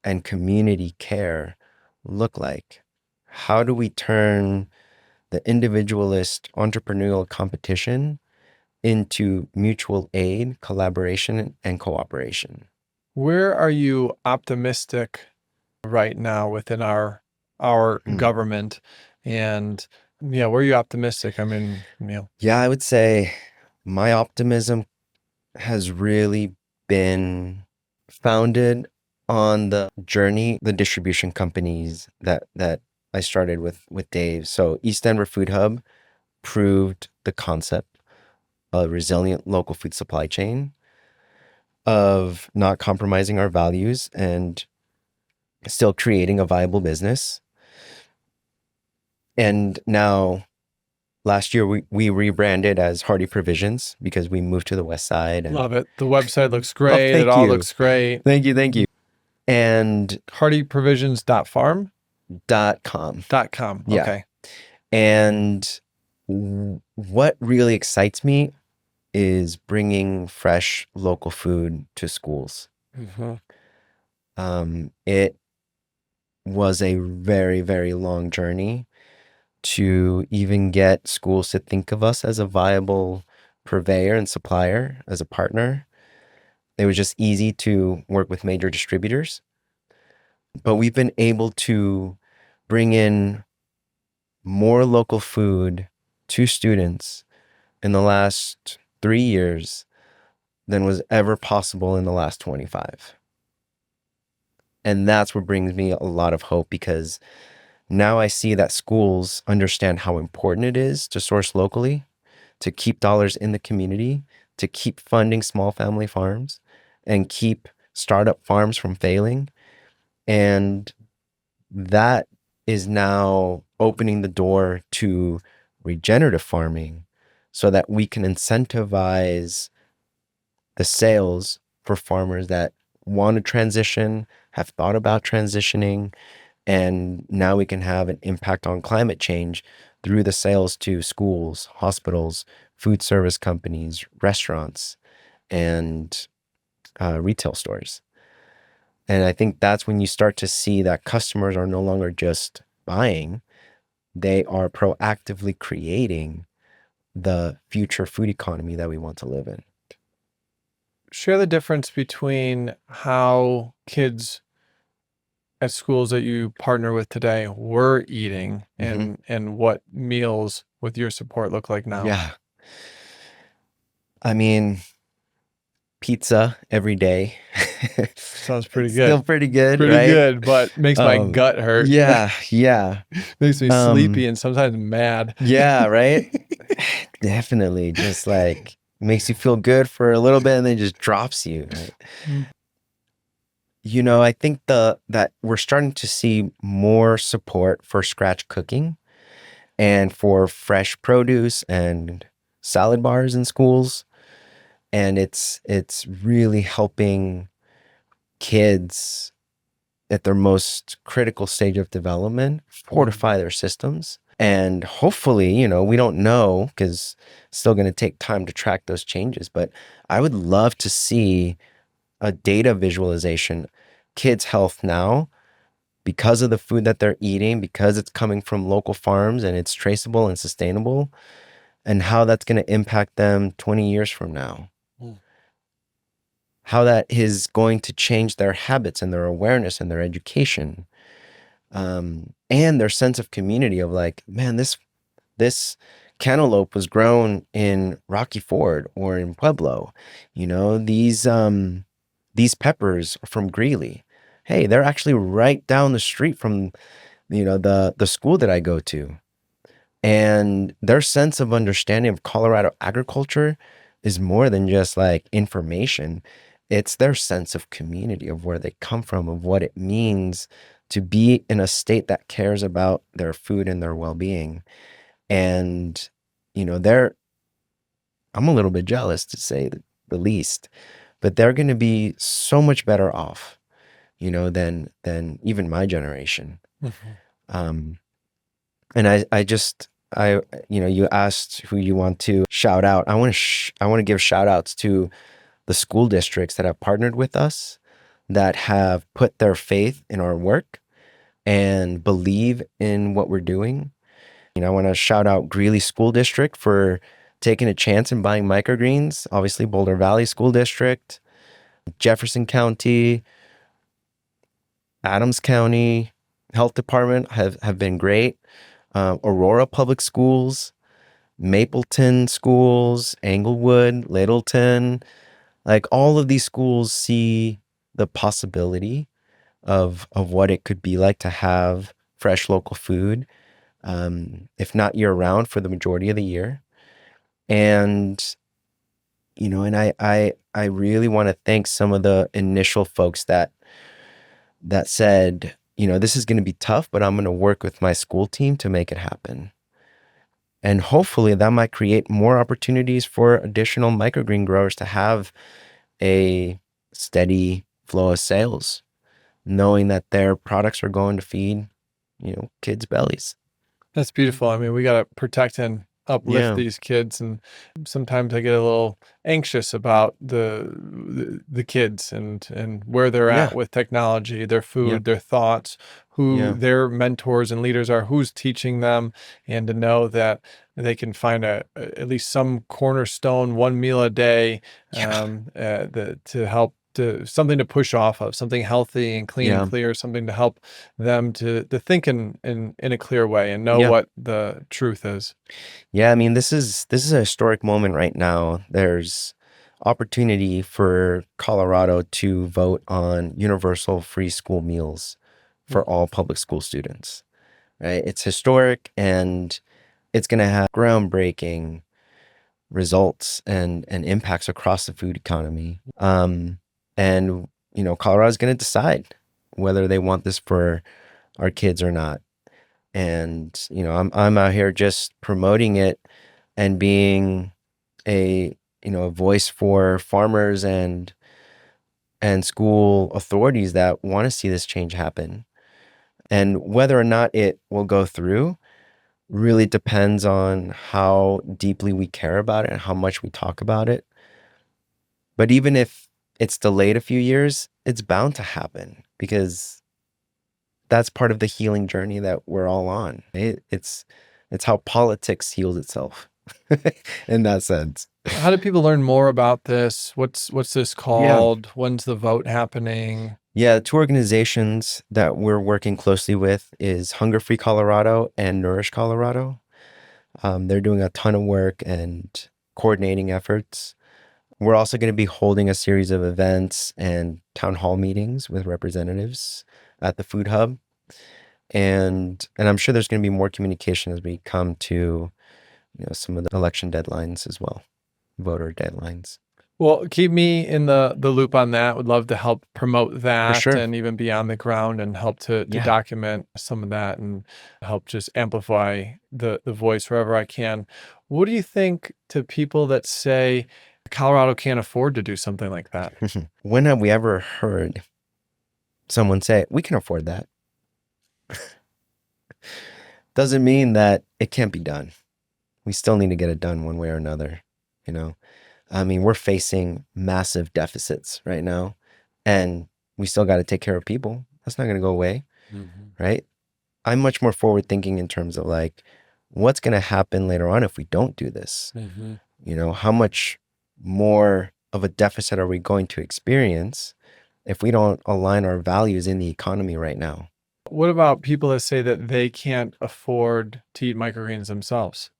and community care look like. How do we turn the individualist entrepreneurial competition into mutual aid, collaboration, and cooperation? Where are you optimistic right now within our government? And where are you optimistic? I mean, Yeah, I would say my optimism has really been founded on the journey, the distribution companies that I started with Dave. So East Denver Food Hub proved the concept of a resilient local food supply chain, of not compromising our values and still creating a viable business. And now last year we rebranded as Hearty Provisions because we moved to the West Side. And Love it. The website looks oh, great. It thank all you. looks great. Thank you. And Heartyprovisions.farm? .com. .com. Yeah. Okay. And what really excites me is bringing fresh local food to schools. It was a very, very long journey to even get schools to think of us as a viable purveyor and supplier, as a partner. It was just easy to work with major distributors. But we've been able to bring in more local food to students in the last 3 years than was ever possible in the last 25. And that's what brings me a lot of hope, because now I see that schools understand how important it is to source locally, to keep dollars in the community, to keep funding small family farms and keep startup farms from failing. And that is now opening the door to regenerative farming so that we can incentivize the sales for farmers that want to transition, have thought about transitioning, and now we can have an impact on climate change through the sales to schools, hospitals, food service companies, restaurants, and retail stores. And I think that's when you start to see that customers are no longer just buying, they are proactively creating the future food economy that we want to live in. Share the difference between how kids at schools that you partner with today were eating and what meals with your support look like now. Yeah. I mean, pizza every day. Sounds pretty good. Still pretty good, Pretty right? good, but makes my gut hurt. Yeah. Makes me sleepy and sometimes mad. Yeah, right? Definitely. Just like makes you feel good for a little bit and then just drops you, right? You know, I think that we're starting to see more support for scratch cooking and for fresh produce and salad bars in schools. And it's really helping kids at their most critical stage of development fortify their systems. And hopefully, you know, we don't know because it's still going to take time to track those changes. But I would love to see a data visualization, kids' health now, because of the food that they're eating, because it's coming from local farms and it's traceable and sustainable, and how that's going to impact them 20 years from now. How that is going to change their habits and their awareness and their education, and their sense of community of like, man, this cantaloupe was grown in Rocky Ford or in Pueblo. You know, these peppers are from Greeley. Hey, they're actually right down the street from, you know, the school that I go to. And their sense of understanding of Colorado agriculture is more than just like information. It's their sense of community, of where they come from, of what it means to be in a state that cares about their food and their well-being. And, you know, I'm a little bit jealous, to say the least, but they're going to be so much better off, you know, than even my generation. And you know, you asked who you want to shout out. I want to give shout outs to the school districts that have partnered with us, that have put their faith in our work and believe in what we're doing. You know, I want to shout out Greeley School District for taking a chance and buying microgreens. Obviously, Boulder Valley School District, Jefferson County, Adams County Health Department have been great. Aurora Public Schools, Mapleton Schools, Englewood, Littleton, like all of these schools see the possibility of what it could be like to have fresh local food, if not year round, for the majority of the year. And, you know, and I really want to thank some of the initial folks that said, you know, this is going to be tough, but I'm going to work with my school team to make it happen. And hopefully that might create more opportunities for additional microgreen growers to have a steady flow of sales, knowing that their products are going to feed, kids' bellies. That's beautiful. I mean, we got to protect and uplift Yeah. these kids, and sometimes I get a little anxious about the kids and where they're Yeah. at with technology, their Yeah. food, their thoughts, who Yeah. their mentors and leaders are, who's teaching them, and to know that they can find at least some cornerstone, one meal a day, Yeah. to help, to something to push off of, something healthy and clean and Yeah. clear, something to help them to think in a clear way and know Yeah. what the truth is. Yeah. I mean, this is a historic moment right now. There's opportunity for Colorado to vote on universal free school meals for all public school students, right? It's historic, and it's going to have groundbreaking results and impacts across the food economy. And Colorado's going to decide whether they want this for our kids or not. And I'm out here just promoting it and being a voice for farmers and school authorities that want to see this change happen. And whether or not it will go through really depends on how deeply we care about it and how much we talk about it. But even if it's delayed a few years, it's bound to happen, because that's part of the healing journey that we're all on. It's how politics heals itself in that sense. How do people learn more about this? What's this Yeah. called? When's the vote happening? Yeah, two organizations that we're working closely with is Hunger Free Colorado and Nourish Colorado. They're doing a ton of work and coordinating efforts. We're also going to be holding a series of events and town hall meetings with representatives at the Food Hub. And I'm sure there's going to be more communication as we come to some of the election deadlines as well, voter deadlines. Well, keep me in the loop on that. Would love to help promote For that sure. and even be on the ground and help to Yeah. document some of that and help just amplify the voice wherever I can. What do you think to people that say Colorado can't afford to do something like that? When have we ever heard someone say, we can afford that? Doesn't mean that it can't be done. We still need to get it done one way or another. I mean, we're facing massive deficits right now, and we still got to take care of people. That's not going to go away, right? I'm much more forward thinking in terms of like, what's going to happen later on if we don't do this? How much more of a deficit are we going to experience if we don't align our values in the economy right now? What about people that say that they can't afford to eat microgreens themselves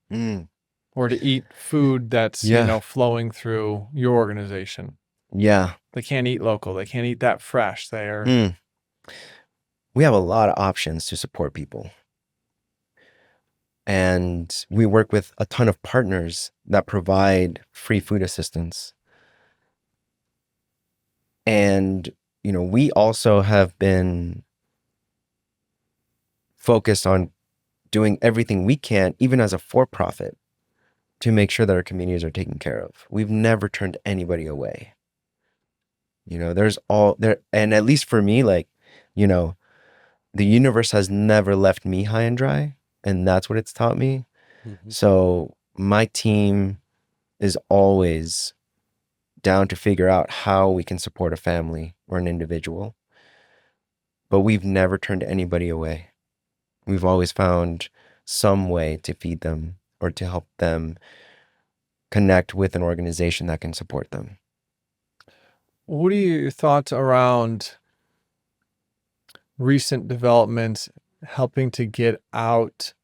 or to eat food that's, flowing through your organization? Yeah. They can't eat local. They can't eat that fresh. They're We have a lot of options to support people. And we work with a ton of partners that provide free food assistance. And, we also have been focused on doing everything we can, even as a for-profit, to make sure that our communities are taken care of. We've never turned anybody away. There's all there. And at least for me, like, the universe has never left me high and dry. And that's what it's taught me. So my team is always down to figure out how we can support a family or an individual. But we've never turned anybody away. We've always found some way to feed them or to help them connect with an organization that can support them. What are your thoughts around recent developments helping to get out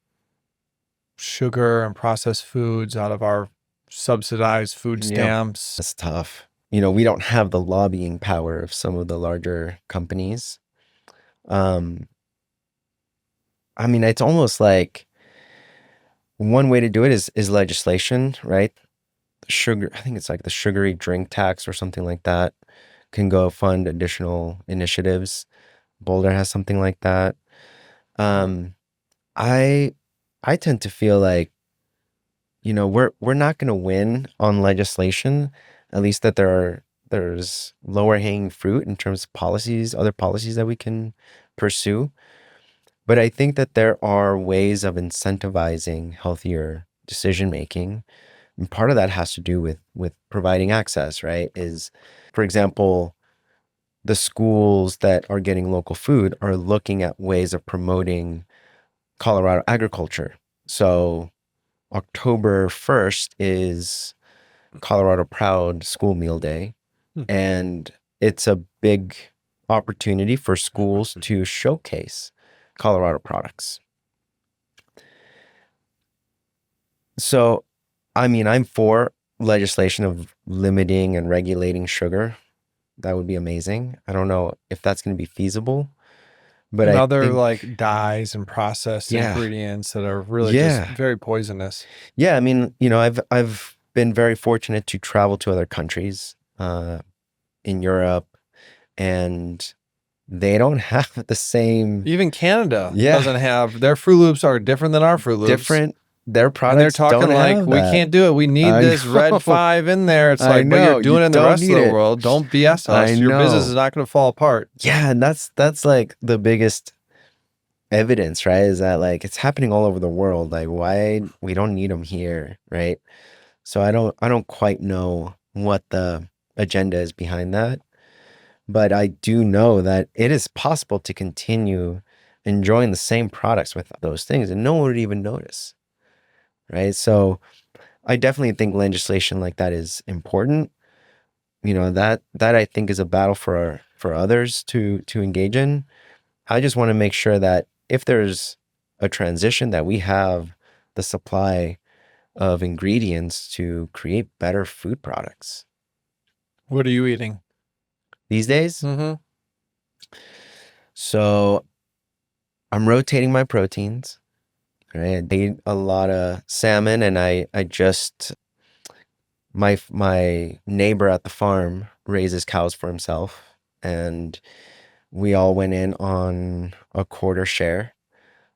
sugar and processed foods out of our subsidized food stamps? That's tough. We don't have the lobbying power of some of the larger companies. I mean, it's almost like one way to do it is legislation, right? Sugar, I think it's like the sugary drink tax or something like that can go fund additional initiatives. Boulder has something like that. I tend to feel like we're not going to win on legislation, at least that there's lower hanging fruit in terms of policies, other policies that we can pursue. But I think that there are ways of incentivizing healthier decision making. And part of that has to do with providing access, right? Is, for example, the schools that are getting local food are looking at ways of promoting Colorado agriculture. So October 1st is Colorado Proud School Meal Day. And it's a big opportunity for schools to showcase Colorado products. So, I mean, I'm for legislation of limiting and regulating sugar. That would be amazing. I don't know if that's going to be feasible, but and I other think, like dyes and processed ingredients that are really just yeah, very poisonous. yeah. I mean, I've been very fortunate to travel to other countries in Europe, and they don't have the same. Even Canada Yeah, doesn't have, their Fruit Loops are different than our Fruit Loops. different. Their And they're products talking don't like, have we that. can't do it. We need I this know. red 5 in there. It's I like, but you're know. doing You it in the don't rest of need the it. world. Don't BS I us. Your business know. is not going to fall apart. Yeah, and that's like the biggest evidence, right? Is that like it's happening all over the world. Like, why we don't need them here, right? So I don't quite know what the agenda is behind that, but I do know that it is possible to continue enjoying the same products with those things, and no one would even notice, right? So I definitely think legislation like that is important. That I think is a battle for others to engage in. I just want to make sure that if there's a transition, that we have the supply of ingredients to create better food products. What are you eating These days, Mm-hmm. so I'm rotating my proteins. Right, I eat a lot of salmon, and I just my neighbor at the farm raises cows for himself, and we all went in on a quarter share.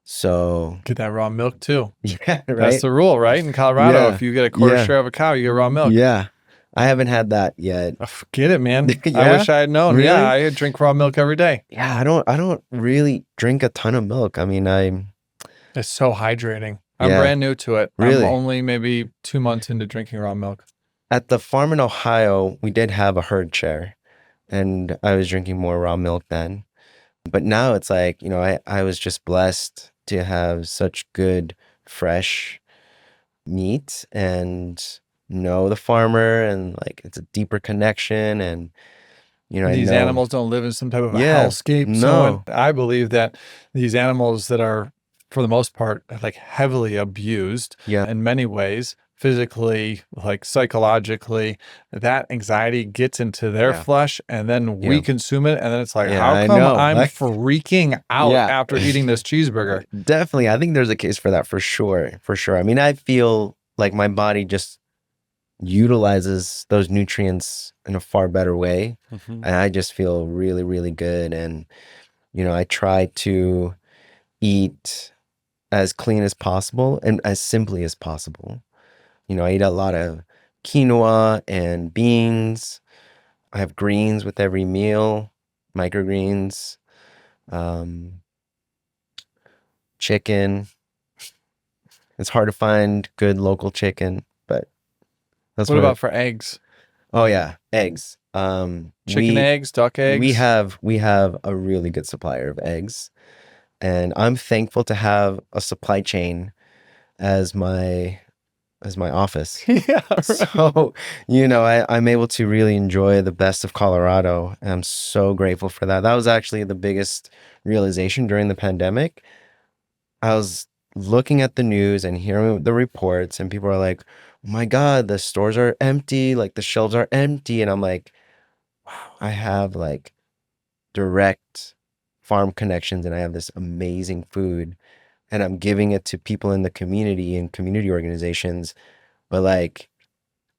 So Get that raw milk too. yeah, That's right. the rule, right? In Colorado, Yeah, if you get a quarter yeah, share of a cow, you get raw milk. yeah. I haven't had that yet. Forget it, man. I Yeah, wish I had known. Yeah, really? I drink raw milk every day. Yeah, I don't really drink a ton of milk. I mean, It's so hydrating. I'm yeah, brand new to it. I'm really. only maybe 2 months into drinking raw milk. At the farm in Ohio, we did have a herd share, and I was drinking more raw milk then. But now it's like, I was just blessed to have such good, fresh meat and know the farmer, and like it's a deeper connection, and I These know, animals don't live in some type of a yeah, hellscape. So, and no, I believe that these animals that are, for the most part, like heavily abused yeah, in many ways, physically, like psychologically, that anxiety gets into their yeah, flesh, and then we yeah, consume it. And then it's like, yeah, how I come know. I'm freaking out Yeah, after eating this cheeseburger? definitely. I think there's a case for that for sure. For sure. I mean, I feel like my body just utilizes those nutrients in a far better way. Mm-hmm. And I just feel really, really good. And, I try to eat as clean as possible and as simply as possible. I eat a lot of quinoa and beans. I have greens with every meal, microgreens, um, chicken. It's hard to find good local chicken, but that's What what about for eggs? oh yeah, eggs. Chicken eggs, duck We eggs? have a really good supplier of eggs, and I'm thankful to have a supply chain as my office. Yeah, right. So, I'm able to really enjoy the best of Colorado, and I'm so grateful for that. That was actually the biggest realization during the pandemic. I was looking at the news and hearing the reports, and people are like, "Oh my God, the stores are empty, like the shelves are empty." And I'm like, wow, I have like direct farm connections, and I have this amazing food, and I'm giving it to people in the community and community organizations. But like,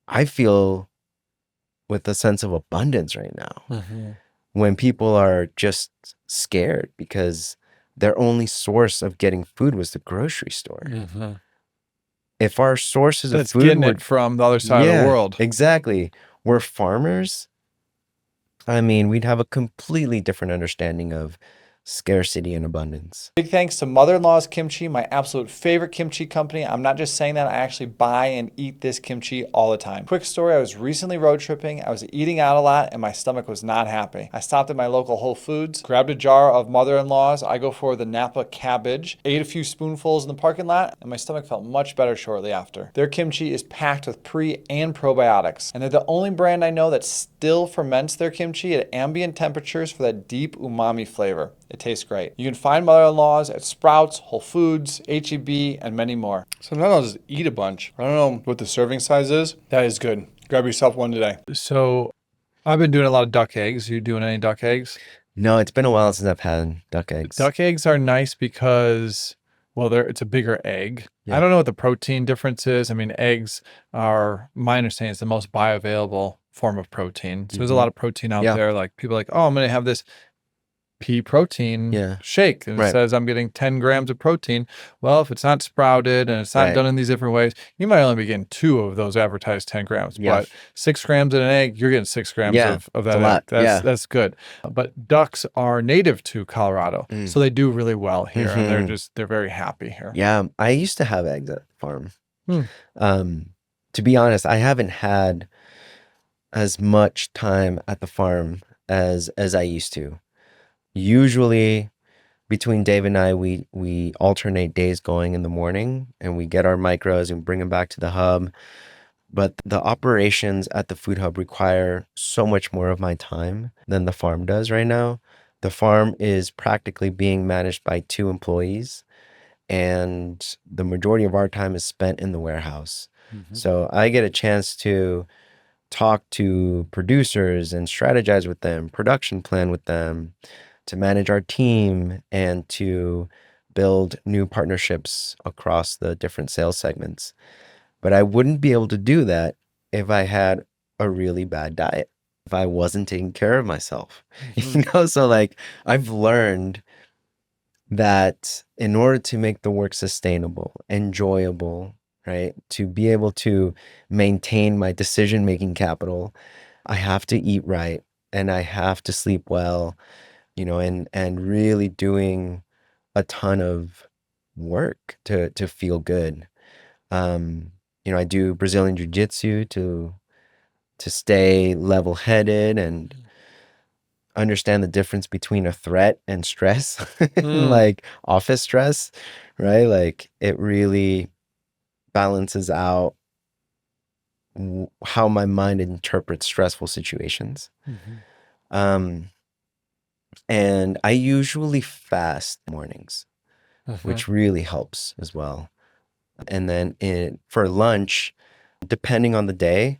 I feel with a sense of abundance right now Mm-hmm. when people are just scared because their only source of getting food was the grocery store. Mm-hmm. if our sources of That's food getting were, it from the other side of the yeah, world. exactly, we're farmers, I mean, we'd have a completely different understanding of scarcity and abundance. Big thanks to Mother-in-Law's Kimchi, my absolute favorite kimchi company. I'm not just saying that, I actually buy and eat this kimchi all the time. Quick story, I was recently road tripping. I was eating out a lot and my stomach was not happy. I stopped at my local Whole Foods, grabbed a jar of Mother-in-Law's. I go for the Napa cabbage, ate a few spoonfuls in the parking lot, and my stomach felt much better shortly after. Their kimchi is packed with pre and probiotics, and they're the only brand I know that still ferments their kimchi at ambient temperatures for that deep umami flavor. It tastes great. You can find Mother-in-Law's at Sprouts, Whole Foods, HEB, and many more. Sometimes I'll just eat a bunch. I don't know what the serving size is. That is good. Grab yourself one today. So I've been doing a lot of duck eggs. You doing any duck eggs? No, it's been a while since I've had duck eggs. Duck eggs are nice because, well, it's a bigger egg. Yeah. I don't know what the protein difference is. I mean, eggs are, my understanding, is the most bioavailable form of protein. So there's a lot of protein out there. Like people are like, oh, I'm going to have this pea protein shake, and it says I'm getting 10 grams of protein. Well, if it's not sprouted and it's not done in these different ways, you might only be getting 2 of those advertised 10 grams. But 6 grams in an egg, you're getting 6 grams of that egg. That's good. But ducks are native to Colorado, so they do really well here, and they're very happy here. Yeah, I used to have eggs at the farm. To be honest, I haven't had as much time at the farm as I used to. Usually between Dave and I, we alternate days going in the morning, and we get our micros and bring them back to the hub. But the operations at the food hub require so much more of my time than the farm does right now. The farm is practically being managed by 2 employees, and the majority of our time is spent in the warehouse. So I get a chance to talk to producers and strategize with them, production plan with them, to manage our team, and to build new partnerships across the different sales segments. But I wouldn't be able to do that if I had a really bad diet, if I wasn't taking care of myself. So like I've learned that in order to make the work sustainable, enjoyable, right, to be able to maintain my decision-making capital, I have to eat right and I have to sleep well, and really doing a ton of work to feel good. I do Brazilian jiu-jitsu to stay level-headed and understand the difference between a threat and stress, like office stress, right? Like it really balances out how my mind interprets stressful situations. And I usually fast mornings, which really helps as well. And then for lunch, depending on the day,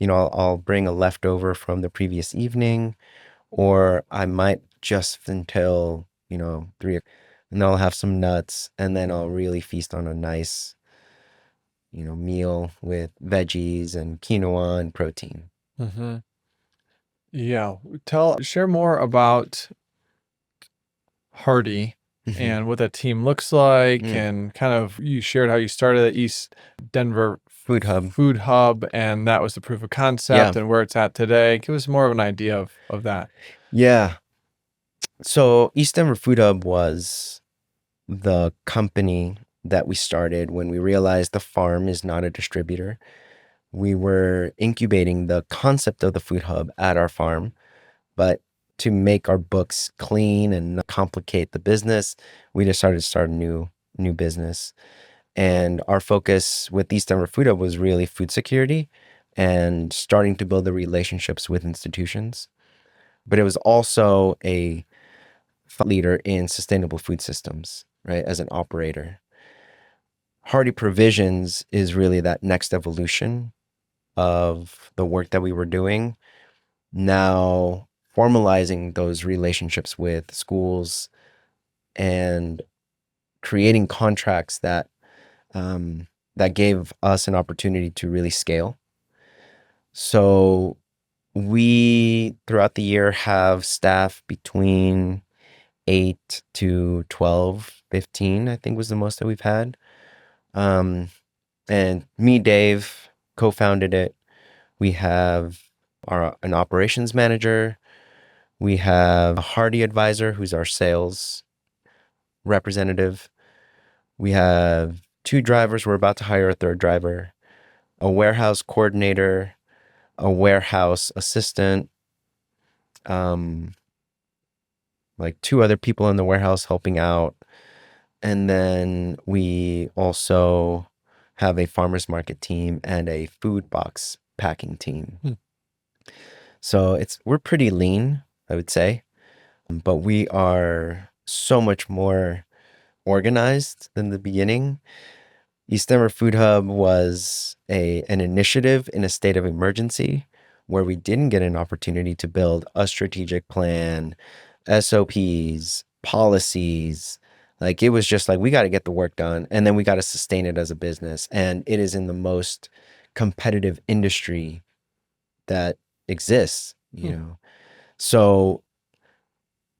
I'll bring a leftover from the previous evening, or I might just until 3, and then I'll have some nuts, and then I'll really feast on a nice meal with veggies and quinoa and protein. Yeah, share more about Hearty and what that team looks like, and kind of, you shared how you started at East Denver Food Hub, and that was the proof of concept and where it's at today. Give us more of an idea of that. Yeah. So East Denver Food Hub was the company that we started when we realized the farm is not a distributor. We were incubating the concept of the food hub at our farm, but to make our books clean and not complicate the business, we decided to start a new business. And our focus with East Denver Food Hub was really food security and starting to build the relationships with institutions. But it was also a thought leader in sustainable food systems, right, as an operator. Hearty Provisions is really that next evolution of the work that we were doing, now formalizing those relationships with schools and creating contracts that gave us an opportunity to really scale. So we, throughout the year, have staff between 8 to 12, 15, I think was the most that we've had. And me, Dave, co-founded it. We have an operations manager. We have a Hearty advisor who's our sales representative. We have 2 drivers. We're about to hire a 3rd driver, a warehouse coordinator, a warehouse assistant, like 2 other people in the warehouse helping out. And then we also have a farmers market team and a food box packing team. So we're pretty lean, I would say, but we are so much more organized than the beginning. East Denver Food Hub was an initiative in a state of emergency where we didn't get an opportunity to build a strategic plan, SOPs, policies. Like it was just like, we got to get the work done and then we got to sustain it as a business. And it is in the most competitive industry that exists, you know? So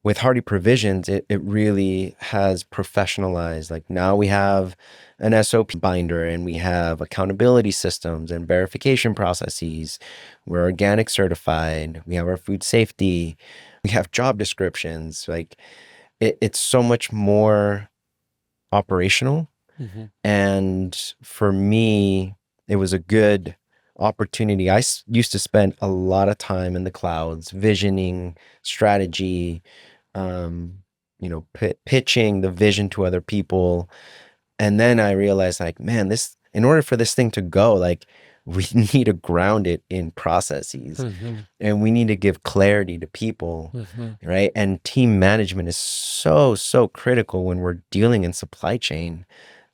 with Hearty Provisions, it really has professionalized. Like now we have an SOP binder and we have accountability systems and verification processes. We're organic certified. We have our food safety. We have job descriptions. Like it's so much more operational. And for me, it was a good opportunity. I used to spend a lot of time in the clouds, visioning, strategy, pitching the vision to other people. And then I realized like, man, in order for this thing to go, like we need to ground it in processes and we need to give clarity to people, right? And team management is so, so critical when we're dealing in supply chain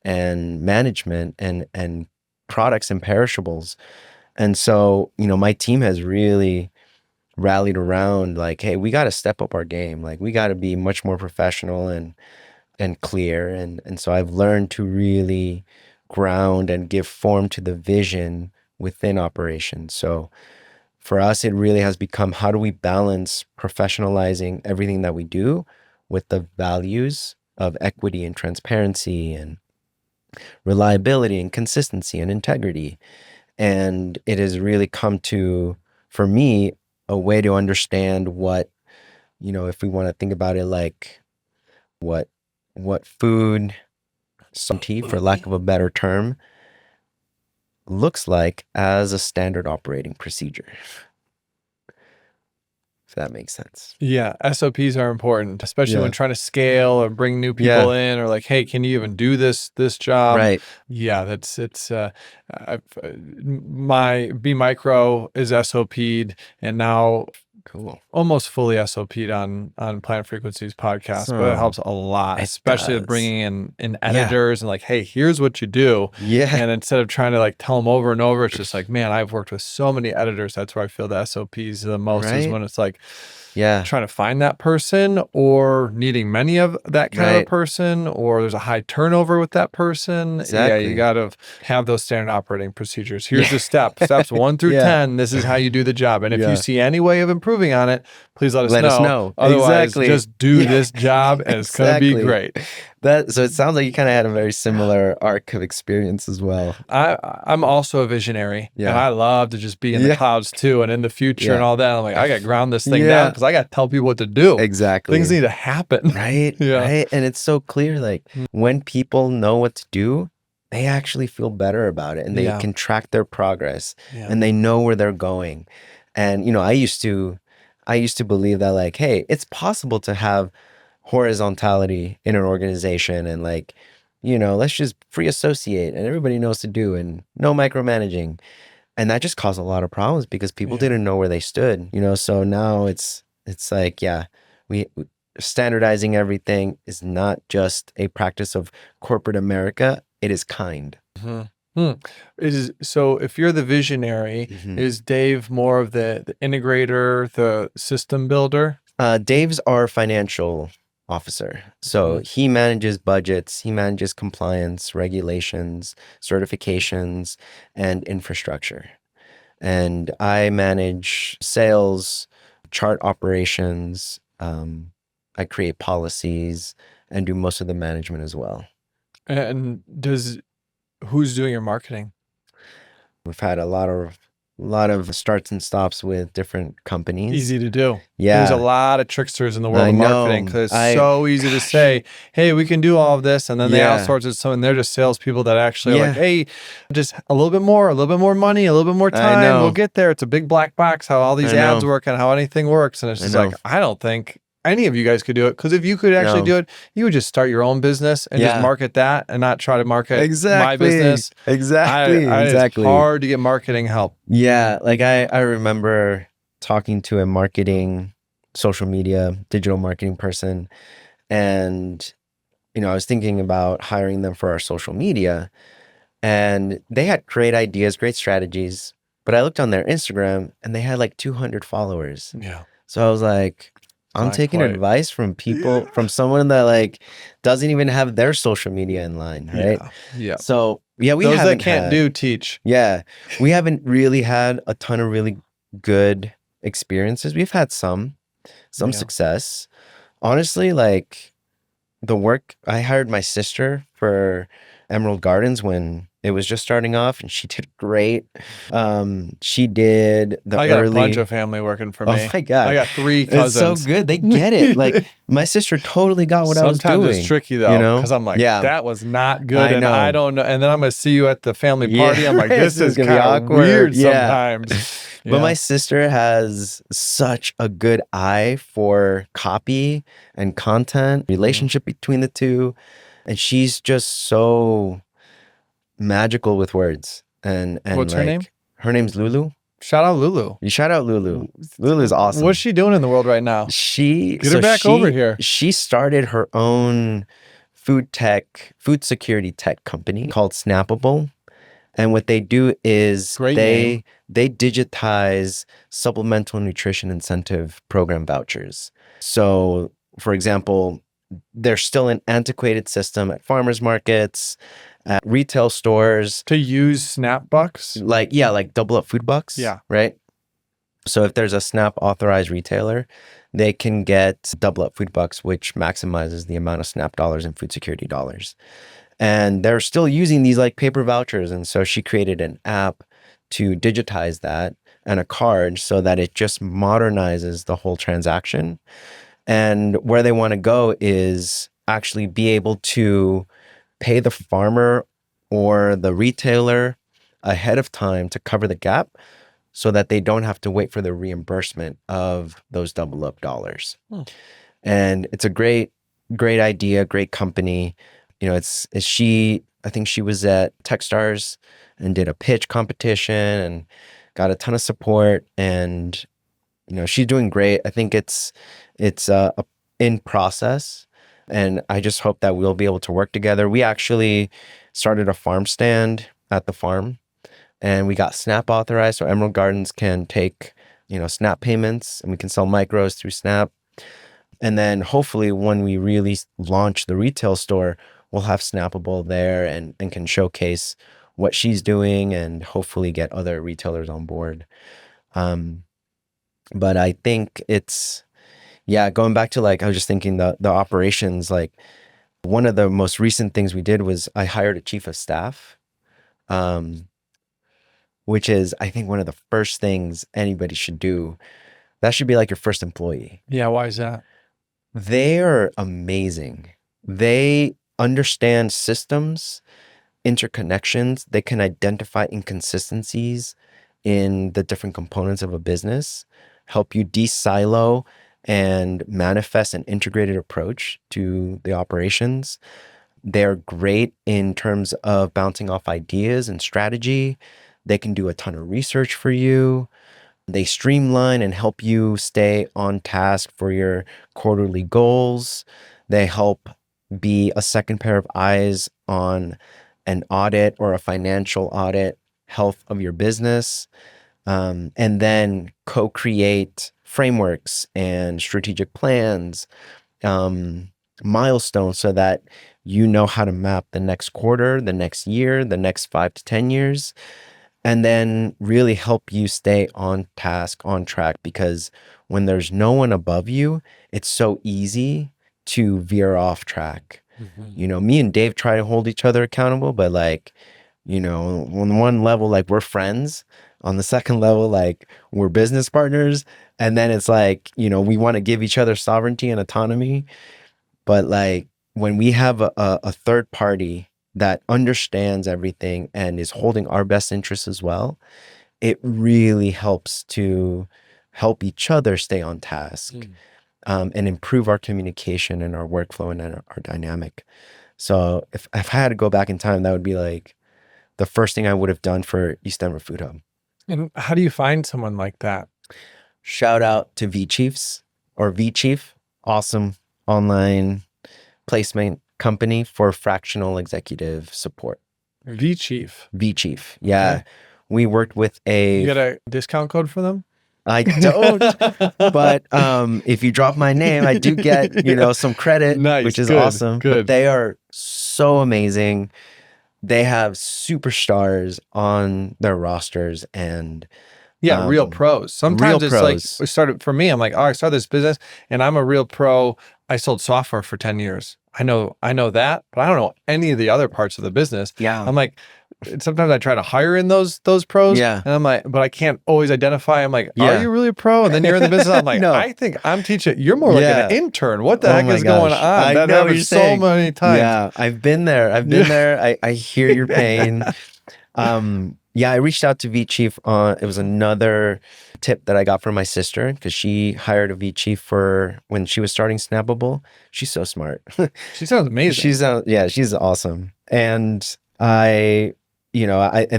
and management and products and perishables. And so, my team has really rallied around like, hey, we got to step up our game. Like we got to be much more professional and clear. And so I've learned to really ground and give form to the vision within operations. So for us, it really has become, how do we balance professionalizing everything that we do with the values of equity and transparency and reliability and consistency and integrity. And it has really come to, for me, a way to understand what, if we want to think about it like what food sovereignty, for lack of a better term, looks like as a standard operating procedure. If that makes sense. Yeah, SOPs are important, especially when trying to scale or bring new people in, or like, hey, can you even do this job? Right. Yeah, my B Micro is SOP'd, and now Cool. Almost fully SOP'd on Planet Frequencies podcast, but it helps a lot, especially with bringing in editors and like, hey, here's what you do. Yeah. And instead of trying to like tell them over and over, it's just like, man, I've worked with so many editors. That's where I feel the SOPs the most is when it's like, trying to find that person or needing many of that kind of a person, or there's a high turnover with that person. Yeah, you got to have those standard operating procedures. Here's the steps 1 through 10. This is how you do the job. And if you see any way of improving on it, please let us know. Otherwise, just do this job and it's going to be great. So it sounds like you kind of had a very similar arc of experience as well. I'm also a visionary, and I love to just be in the clouds too, and in the future and all that. I'm like, I got to ground this thing down because I got to tell people what to do. Exactly. Things need to happen. Right. Right. And it's so clear, like when people know what to do, they actually feel better about it and they can track their progress and they know where they're going. And, I used to believe that like, hey, it's possible to have horizontality in an organization and like, let's just free associate and everybody knows what to do and no micromanaging. And that just caused a lot of problems because people didn't know where they stood, so now it's like, we standardizing everything is not just a practice of corporate America, it is kind. So if you're the visionary, is Dave more of the integrator, the system builder? Dave's our financial officer. So he manages budgets, he manages compliance, regulations, certifications, and infrastructure. And I manage sales, chart operations, I create policies and do most of the management as well. And does Who's doing your marketing? We've had a lot of starts and stops with different companies. Easy to do. Yeah. There's a lot of tricksters in the world I of know. marketing because it's so easy to say, hey, we can do all of this. And then they Yeah. outsource it. So, and they're just salespeople that actually are Yeah. like, hey, just a little bit more money, a little bit more I time. know. We'll get there. It's a big black box, how all these I ads know. work and how anything works. And it's I just know. like, I don't think any of you guys could do it. Because if you could actually No. do it, you would just start your own business and just Yeah. market that and not try to market Exactly. my business. Exactly. It's hard to get marketing help. Yeah. Like I remember talking to a marketing, social media, digital marketing person, and I was thinking about hiring them for our social media, and they had great ideas, great strategies, but I looked on their Instagram and they had like 200 followers. Yeah. So I was like, I'm taking advice from people, from someone that like doesn't even have their social media in line, right? Yeah. So yeah, Those that can't do, teach. Yeah, we haven't really had a ton of really good experiences. We've had some success. Honestly, like the work, I hired my sister for Emerald Gardens when it was just starting off, and she did great. She did I got a bunch of family working for me. Oh my God. I got 3 cousins. It's so good. They get it. Like my sister totally got what I was doing. Sometimes it's tricky though, because I'm like, that was not good, and I don't know. And then I'm gonna see you at the family party. I'm like, this is kind of weird sometimes. But my sister has such a good eye for copy and content, relationship between the two, and she's just so magical with words. And what's her name? Her name's Lulu. Shout out Lulu. You shout out Lulu. Lulu's awesome. What's she doing in the world right now? Get her back over here. She started her own food security tech company called Snappable. And what they do is they digitize supplemental nutrition incentive program vouchers. So, for example, they're still an antiquated system at farmers markets, at retail stores. To use SNAP bucks? Like double up food bucks. Yeah. Right? So if there's a SNAP authorized retailer, they can get double up food bucks, which maximizes the amount of SNAP dollars and food security dollars. And they're still using these like paper vouchers. And so she created an app to digitize that and a card so that it just modernizes the whole transaction. And where they want to go is actually be able to pay the farmer or the retailer ahead of time to cover the gap so that they don't have to wait for the reimbursement of those double up dollars. And it's a great idea, great company. I think she was at Techstars and did a pitch competition and got a ton of support, and she's doing great. I think it's in process, and I just hope that we'll be able to work together. We actually started a farm stand at the farm, and we got SNAP authorized, so Emerald Gardens can take SNAP payments, and we can sell micros through SNAP. And then hopefully when we really launch the retail store, we'll have Snappable there and can showcase what she's doing and hopefully get other retailers on board. But I think it's, going back to I was just thinking the operations, one of the most recent things we did was I hired a chief of staff, which is, I think, one of the first things anybody should do. That should be like your first employee. Yeah, why is that? They are amazing. They understand systems, interconnections. They can identify inconsistencies in the different components of a business, help you de-silo and manifest an integrated approach to the operations. They're great in terms of bouncing off ideas and strategy. They can do a ton of research for you. They streamline and help you stay on task for your quarterly goals. They help be a second pair of eyes on an audit or a financial audit health of your business, and then co-create frameworks and strategic plans, milestones, so that you know how to map the next quarter, the next year, the next 5 to 10 years, and then really help you stay on task, on track, because when there's no one above you, it's so easy to veer off track. Me and Dave try to hold each other accountable, but On one level, like we're friends. On the second level, like we're business partners. And then it's like, we want to give each other sovereignty and autonomy. But like when we have a third party that understands everything and is holding our best interests as well, it really helps to help each other stay on task, and improve our communication and our workflow and our dynamic. So if I had to go back in time, that would be like the first thing I would have done for East Denver Food Hub. And how do you find someone like that? Shout out to V-Chiefs or V-Chief, awesome online placement company for fractional executive support. V-Chief. V-Chief, yeah. Okay. We worked with You get a discount code for them? I don't, but if you drop my name, I do get, some credit, Nice, which is good, awesome. good. But they are so amazing. They have superstars on their rosters and Yeah, real pros. Sometimes real it's pros. like started for me. I'm like, oh, I started this business and I'm a real pro. I sold software for 10 years. I know that, but I don't know any of the other parts of the business. Yeah. I'm like, sometimes I try to hire in those pros. Yeah. And I'm like, but I can't always identify. I'm like, Yeah. are you really a pro? And then you're in the business. I'm like, No. I think I'm teaching. You're more like Yeah. an intern. What the Oh heck my is going gosh. on? I That know what you're happens so saying. many times. Yeah, I've been there. I hear your pain. I reached out to V-Chief. It was another tip that I got from my sister because she hired a V-Chief for when she was starting Snappable. She's so smart. She sounds amazing. She's awesome. And and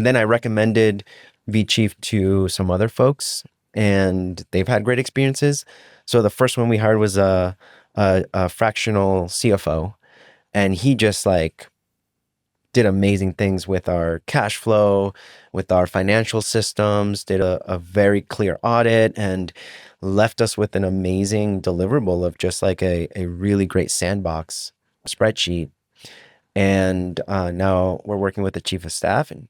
then I recommended V-Chief to some other folks, and they've had great experiences. So the first one we hired was a fractional CFO, and he just like did amazing things with our cash flow, with our financial systems, did a very clear audit, and left us with an amazing deliverable of just like a really great sandbox spreadsheet. And now we're working with the chief of staff, and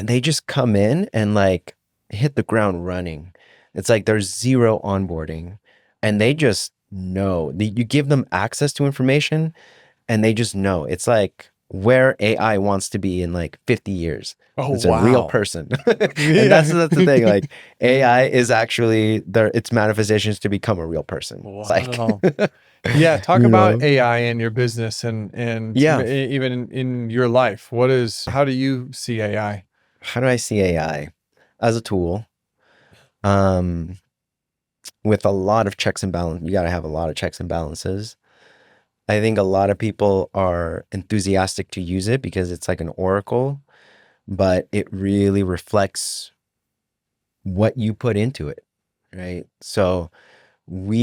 they just come in and like hit the ground running. It's like there's zero onboarding, and they just know. You give them access to information, and they just know. It's like where AI wants to be in like 50 years. Oh, It's wow. a real person. And that's the thing. Like AI is actually its manifestations to become a real person. Wow. Like, yeah. Talk about AI in your business and Yeah. even in your life. How do you see AI? How do I see AI? As a tool, with a lot of checks and balances. You got to have a lot of checks and balances. I think a lot of people are enthusiastic to use it because it's like an oracle, but it really reflects what you put into it, right? So I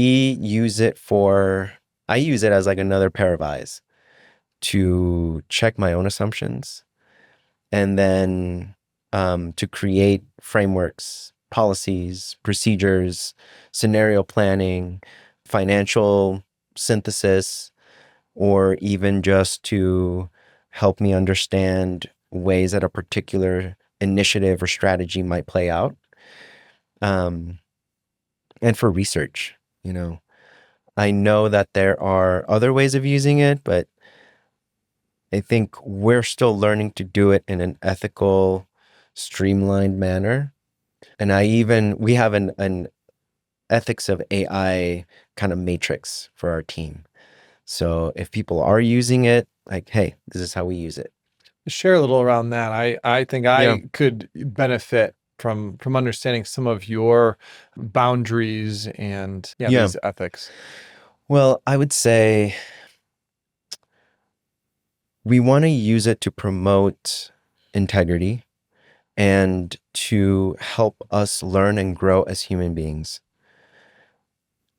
use it as like another pair of eyes to check my own assumptions, and then to create frameworks, policies, procedures, scenario planning, financial synthesis, or even just to help me understand ways that a particular initiative or strategy might play out. And for research, I know that there are other ways of using it, but I think we're still learning to do it in an ethical, streamlined manner. And we have an ethics of AI kind of matrix for our team. So if people are using it, like, hey, this is how we use it. Share a little around that. I think I could benefit from understanding some of your boundaries and these ethics. Well, I would say we want to use it to promote integrity and to help us learn and grow as human beings.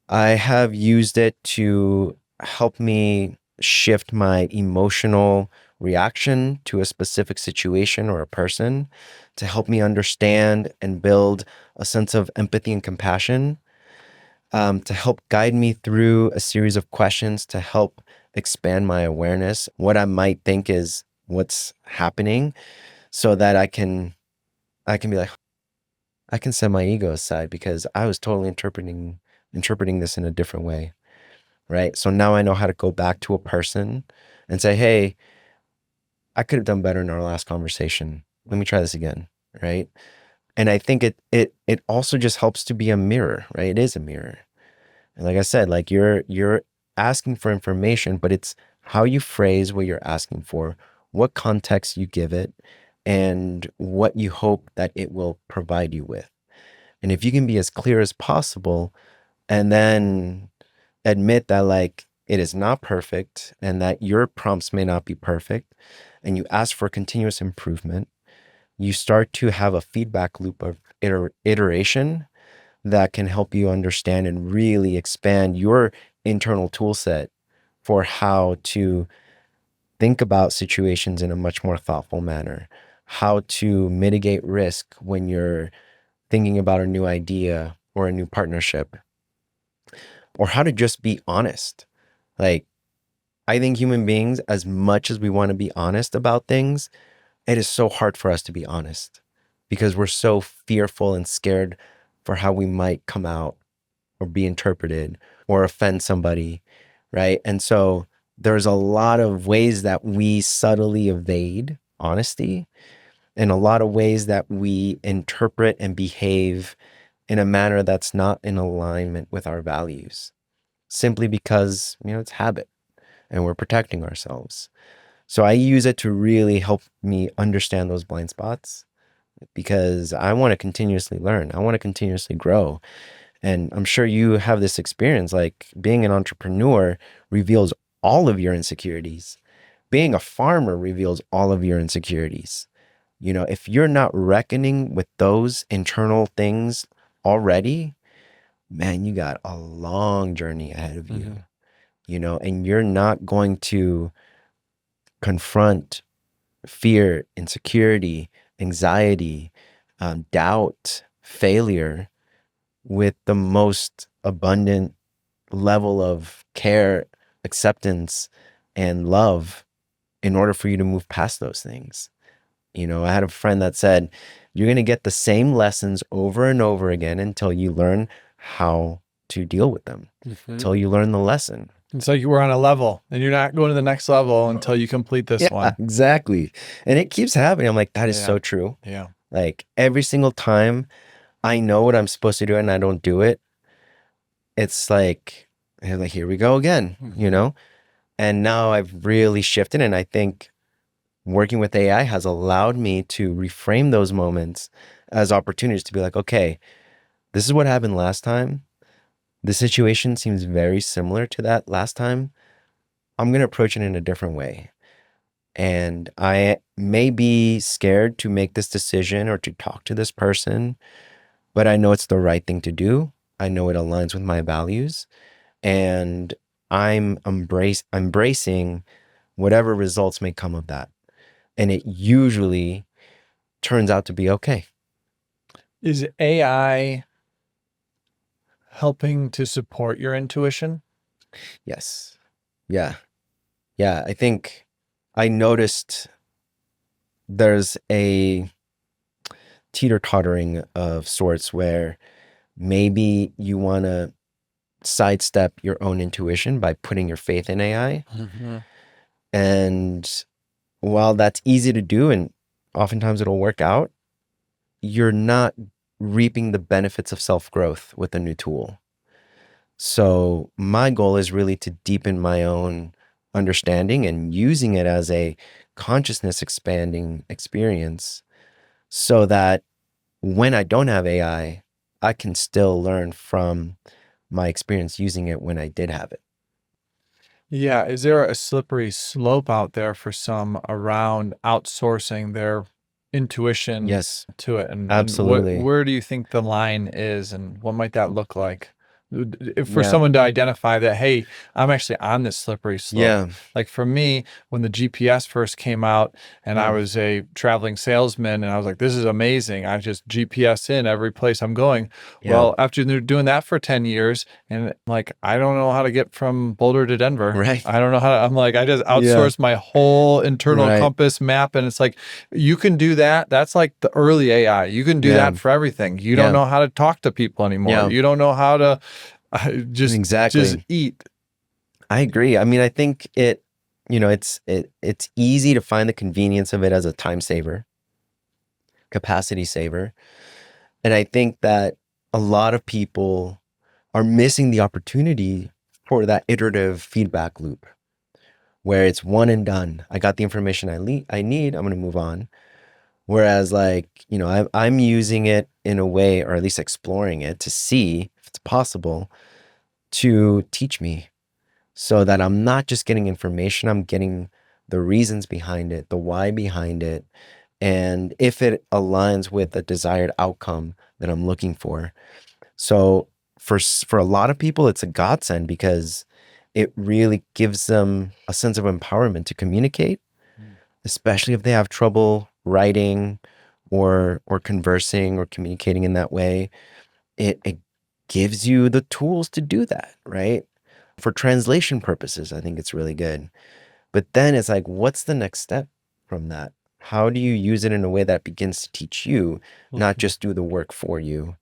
I have used it to help me shift my emotional reaction to a specific situation or a person, to help me understand and build a sense of empathy and compassion, to help guide me through a series of questions to help expand my awareness, what I might think is what's happening, so that I can be like, I can set my ego aside because I was totally interpreting this in a different way, right? So now I know how to go back to a person and say, hey, I could have done better in our last conversation. Let me try this again, right? And I think it also just helps to be a mirror, right? It is a mirror. And like I said, like you're asking for information, but it's how you phrase what you're asking for, what context you give it, and what you hope that it will provide you with. And if you can be as clear as possible and then admit that like it is not perfect and that your prompts may not be perfect, and you ask for continuous improvement, you start to have a feedback loop of iteration that can help you understand and really expand your internal tool set for how to think about situations in a much more thoughtful manner, how to mitigate risk when you're thinking about a new idea or a new partnership, or how to just be honest. Like, I think human beings, as much as we want to be honest about things, it is so hard for us to be honest because we're so fearful and scared for how we might come out or be interpreted or offend somebody, right? And so there's a lot of ways that we subtly evade honesty, and a lot of ways that we interpret and behave in a manner that's not in alignment with our values, simply because, it's habit and we're protecting ourselves. So I use it to really help me understand those blind spots because I want to continuously learn. I want to continuously grow. And I'm sure you have this experience, like being an entrepreneur reveals all of your insecurities. Being a farmer reveals all of your insecurities. If you're not reckoning with those internal things already, man, you got a long journey ahead of you, and you're not going to confront fear, insecurity, anxiety, doubt, failure with the most abundant level of care, acceptance, and love in order for you to move past those things. I had a friend that said, you're going to get the same lessons over and over again until you learn how to deal with them, until you learn the lesson. It's like you were on a level and you're not going to the next level until you complete this one. Exactly. And it keeps happening. I'm like, that is so true. Yeah. Like every single time I know what I'm supposed to do and I don't do it, it's like here we go again, And now I've really shifted, and I think working with AI has allowed me to reframe those moments as opportunities to be like, okay, this is what happened last time. The situation seems very similar to that last time. I'm going to approach it in a different way. And I may be scared to make this decision or to talk to this person, but I know it's the right thing to do. I know it aligns with my values, and I'm embracing whatever results may come of that. And it usually turns out to be okay. Is AI helping to support your intuition? Yes. Yeah. Yeah. I think I noticed there's a teeter-tottering of sorts where maybe you want to sidestep your own intuition by putting your faith in AI. And while that's easy to do and oftentimes it'll work out, you're not reaping the benefits of self-growth with a new tool. So my goal is really to deepen my own understanding and using it as a consciousness expanding experience so that when I don't have AI, I can still learn from my experience using it when I did have it. Yeah. Is there a slippery slope out there for some around outsourcing their intuition Yes, to it? And absolutely. where do you think the line is and what might that look like? If for Yeah. someone to identify that, hey, I'm actually on this slippery slope. Yeah. Like for me, when the GPS first came out and I was a traveling salesman and I was like, this is amazing. I just GPS in every place I'm going. Yeah. Well, after doing that for 10 years and like, I don't know how to get from Boulder to Denver. Right. I don't know how to, I'm like, I just outsourced my whole internal Right. compass map. And it's like, you can do that. That's like the early AI. You can do that for everything. You don't know how to talk to people anymore. Yeah. You don't know how to just Exactly. just eat. I agree. I mean, I think it's easy to find the convenience of it as a time saver, capacity saver. And I think that a lot of people are missing the opportunity for that iterative feedback loop where it's one and done. I got the information I need, I'm going to move on. Whereas I'm using it in a way, or at least exploring it to see if it's possible to teach me, so that I'm not just getting information, I'm getting the reasons behind it, the why behind it, and if it aligns with the desired outcome that I'm looking for. So for a lot of people, it's a godsend because it really gives them a sense of empowerment to communicate, especially if they have trouble writing or conversing or communicating in that way. It gives you the tools to do that, right? For translation purposes, I think it's really good. But then it's like, what's the next step from that? How do you use it in a way that begins to teach you, not just do the work for you?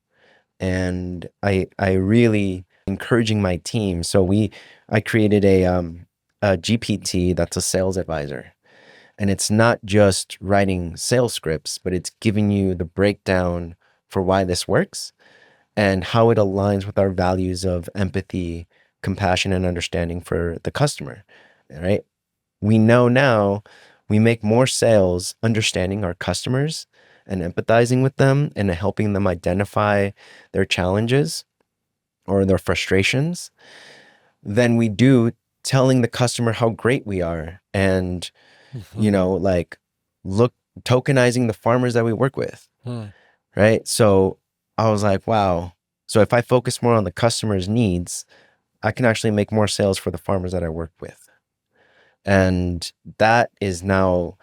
And I really encouraging my team. So I created a GPT that's a sales advisor. And it's not just writing sales scripts, but it's giving you the breakdown for why this works and how it aligns with our values of empathy, compassion, and understanding for the customer, right? We know now we make more sales understanding our customers and empathizing with them and helping them identify their challenges or their frustrations than we do telling the customer how great we are and, look, tokenizing the farmers that we work with, right? So I was like, wow. So if I focus more on the customer's needs, I can actually make more sales for the farmers that I work with. And that is now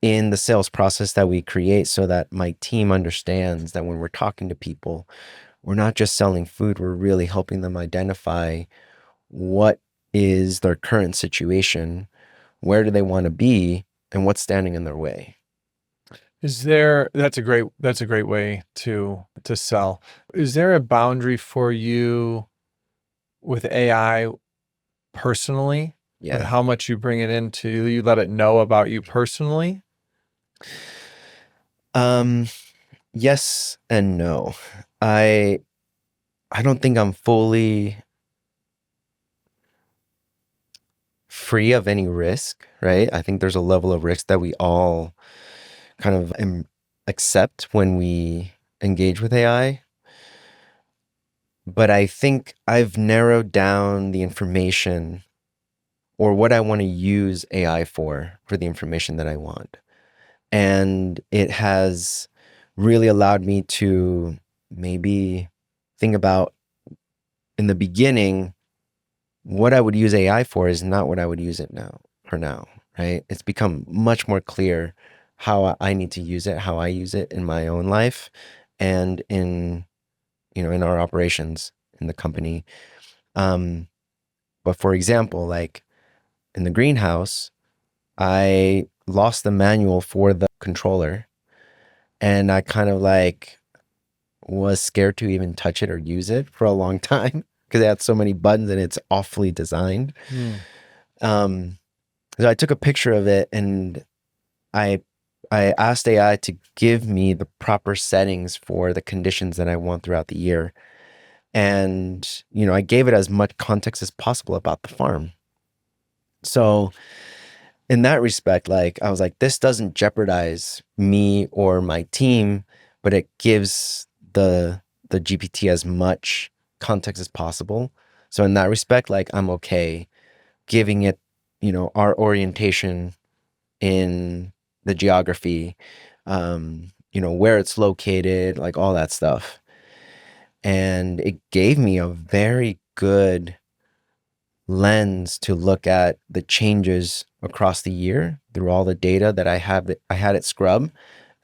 in the sales process that we create so that my team understands that when we're talking to people, we're not just selling food, we're really helping them identify what is their current situation, where do they want to be, and what's standing in their way. That's a great way to sell. Is there a boundary for you with AI personally? Yeah. With how much you bring it into, you let it know about you personally? Yes and no. I don't think I'm fully free of any risk, right? I think there's a level of risk that we all kind of accept when we engage with AI. But I think I've narrowed down the information or what I want to use AI for the information that I want. And it has really allowed me to maybe think about in the beginning, what I would use AI for is not what I would use it for now, right? It's become much more clear how I need to use it, how I use it in my own life and in our operations in the company. But for example, like in the greenhouse, I lost the manual for the controller and I kind of was scared to even touch it or use it for a long time because it had so many buttons and it's awfully designed. So I took a picture of it and I asked AI to give me the proper settings for the conditions that I want throughout the year. And, I gave it as much context as possible about the farm. So in that respect, I was like, this doesn't jeopardize me or my team, but it gives the GPT as much context as possible. So in that respect, I'm okay giving it, our orientation in the geography, where it's located, all that stuff. And it gave me a very good lens to look at the changes across the year through all the data that I had it scrub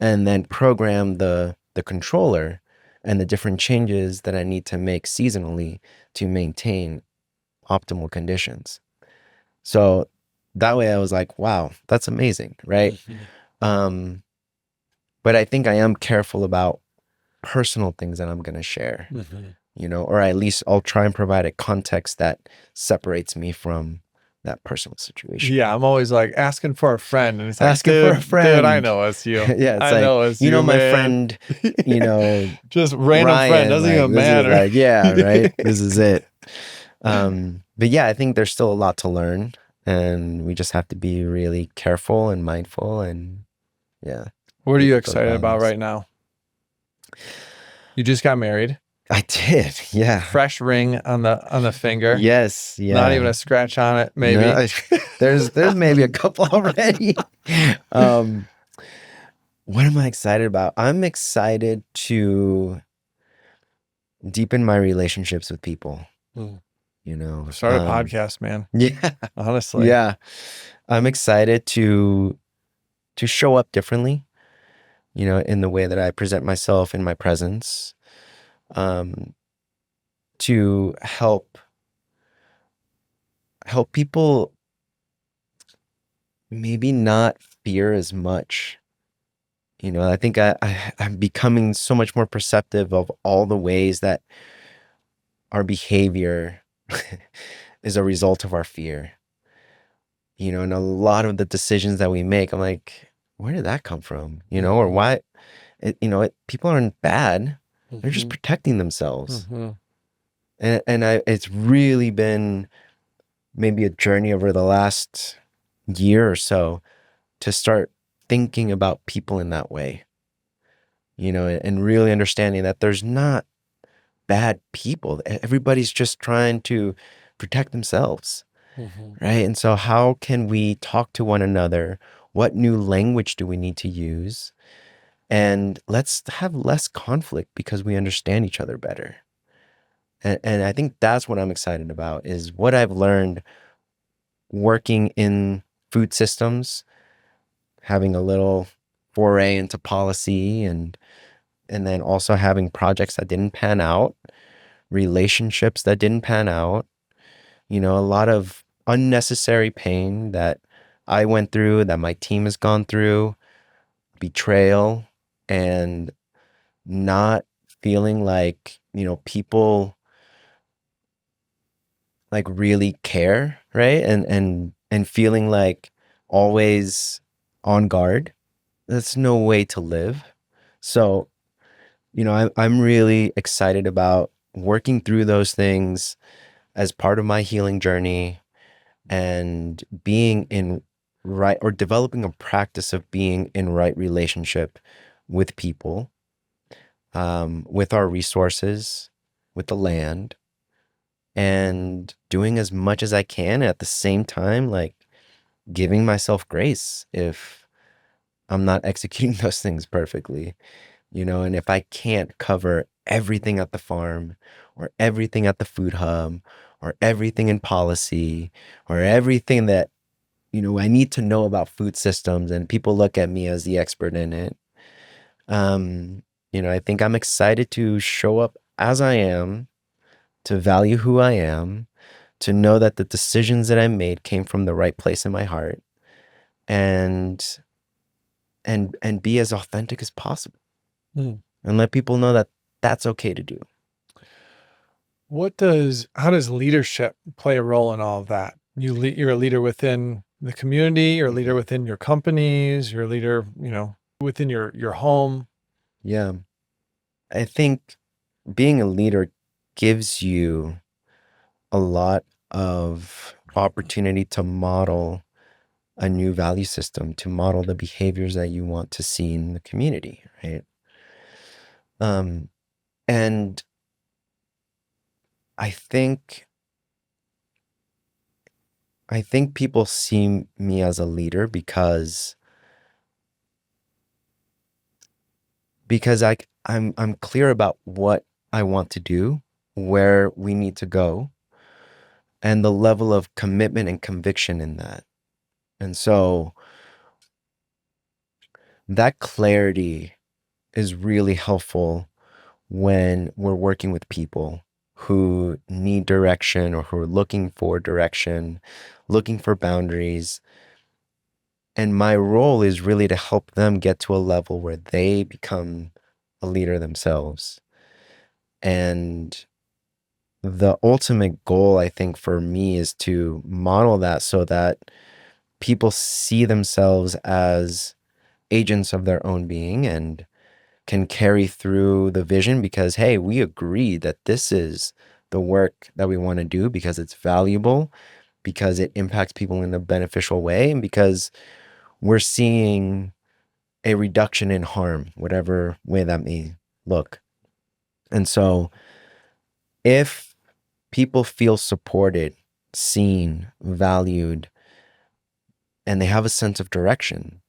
and then program the controller and the different changes that I need to make seasonally to maintain optimal conditions. So that way I was like, wow, that's amazing, right? But I think I am careful about personal things that I'm going to share, or at least I'll try and provide a context that separates me from that personal situation. Yeah, I'm always like asking for a friend, and it's like, Asking for a dude, I friend. know it's you. Yeah, it's I like, know it's you know, you, my man. friend, you know, Just random friend, Ryan, doesn't like, even this is matter. like, yeah, right. This is it. But yeah, I think there's still a lot to learn, and we just have to be really careful and mindful, and yeah. What are Look you at those excited about values. right now? You just got married. I did, yeah. Fresh ring on the finger. Yes, yeah. Not even a scratch on it, maybe. No, there's maybe a couple already. What am I excited about? I'm excited to deepen my relationships with people. You know, Start a podcast, man. yeah, Honestly. yeah. I'm excited to show up differently, you know, in the way that I present myself in my presence, to help people maybe not fear as much. You know, I think I'm becoming so much more perceptive of all the ways that our behavior is a result of our fear. You know, and a lot of the decisions that we make, I'm like, where did that come from? You know, or why? People aren't bad; they're just protecting themselves. It's really been maybe a journey over the last year or so to start thinking about people in that way. You know, and really understanding that there's not bad people. Everybody's just trying to protect themselves. Right. And so, how can we talk to one another? What new language do we need to use? And let's have less conflict because we understand each other better. And I think that's what I'm excited about, is what I've learned working in food systems, having a little foray into policy, and then also having projects that didn't pan out, relationships that didn't pan out, you know, a lot of unnecessary pain that I went through, that my team has gone through, betrayal, and not feeling like, you know, people like really care, right? And feeling like always on guard. That's no way to live. So, you know, I'm really excited about working through those things as part of my healing journey, and being in right, or developing a practice of being in right relationship with people, with our resources, with the land, and doing as much as I can at the same time, like giving myself grace if I'm not executing those things perfectly, you know, and if I can't cover everything at the farm, or everything at the food hub, or everything in policy, or everything that, you know, I need to know about food systems, and people look at me as the expert in it. You know, I think I'm excited to show up as I am, to value who I am, to know that the decisions that I made came from the right place in my heart, and be as authentic as possible, and let people know that that's okay to do. How does leadership play a role in all of that? You're a leader within the community, you're a leader within your companies, you're a leader, you know, within your home. Yeah. I think being a leader gives you a lot of opportunity to model a new value system, to model the behaviors that you want to see in the community, right? Um, and I think people see me as a leader because I'm clear about what I want to do, where we need to go, and the level of commitment and conviction in that. And so that clarity is really helpful when we're working with people who need direction, or who are looking for direction, looking for boundaries. And my role is really to help them get to a level where they become a leader themselves. And the ultimate goal, I think, for me is to model that so that people see themselves as agents of their own being and can carry through the vision because, hey, we agree that this is the work that we want to do because it's valuable, because it impacts people in a beneficial way, and because we're seeing a reduction in harm, whatever way that may look. And so if people feel supported, seen, valued, and they have a sense of direction,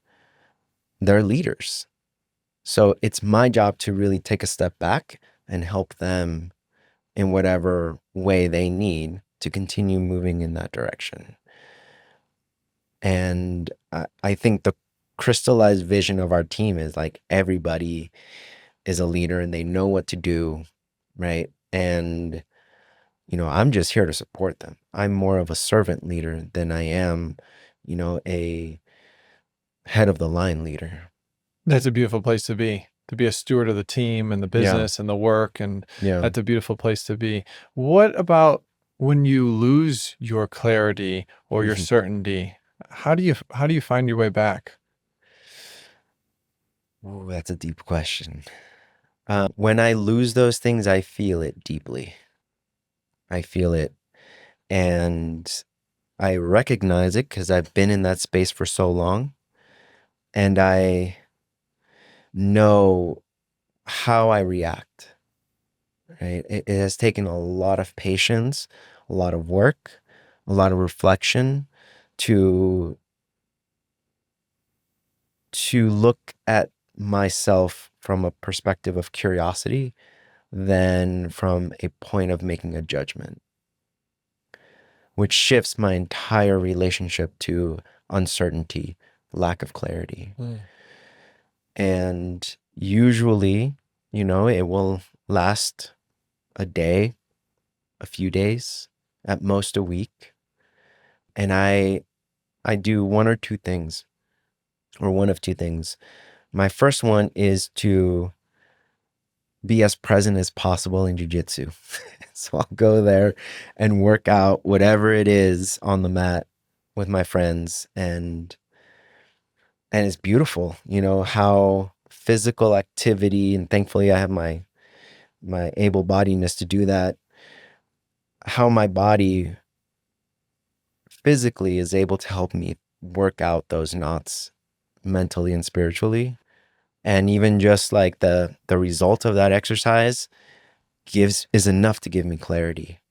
they're leaders. So it's my job to really take a step back and help them in whatever way they need to continue moving in that direction. And I think the crystallized vision of our team is like everybody is a leader and they know what to do, right? And, I'm just here to support them. I'm more of a servant leader than I am, a head of the line leader. That's a beautiful place to be a steward of the team and the Yeah. business and the work. And Yeah. that's a beautiful place to be. What about when you lose your clarity or your certainty? How do you find your way back? Oh, that's a deep question. When I lose those things, I feel it deeply. I feel it. And I recognize it because I've been in that space for so long. And I know how I react, right? It has taken a lot of patience, a lot of work, a lot of reflection to look at myself from a perspective of curiosity than from a point of making a judgment, which shifts my entire relationship to uncertainty, lack of clarity. And usually, it will last a day, a few days, at most a week. And I do one or two things, or one of two things. My first one is to be as present as possible in jiu-jitsu. So I'll go there and work out whatever it is on the mat with my friends, and it's beautiful, how physical activity, and thankfully I have my able-bodiedness to do that, how my body physically is able to help me work out those knots mentally and spiritually. And even just like the result of that exercise is enough to give me clarity.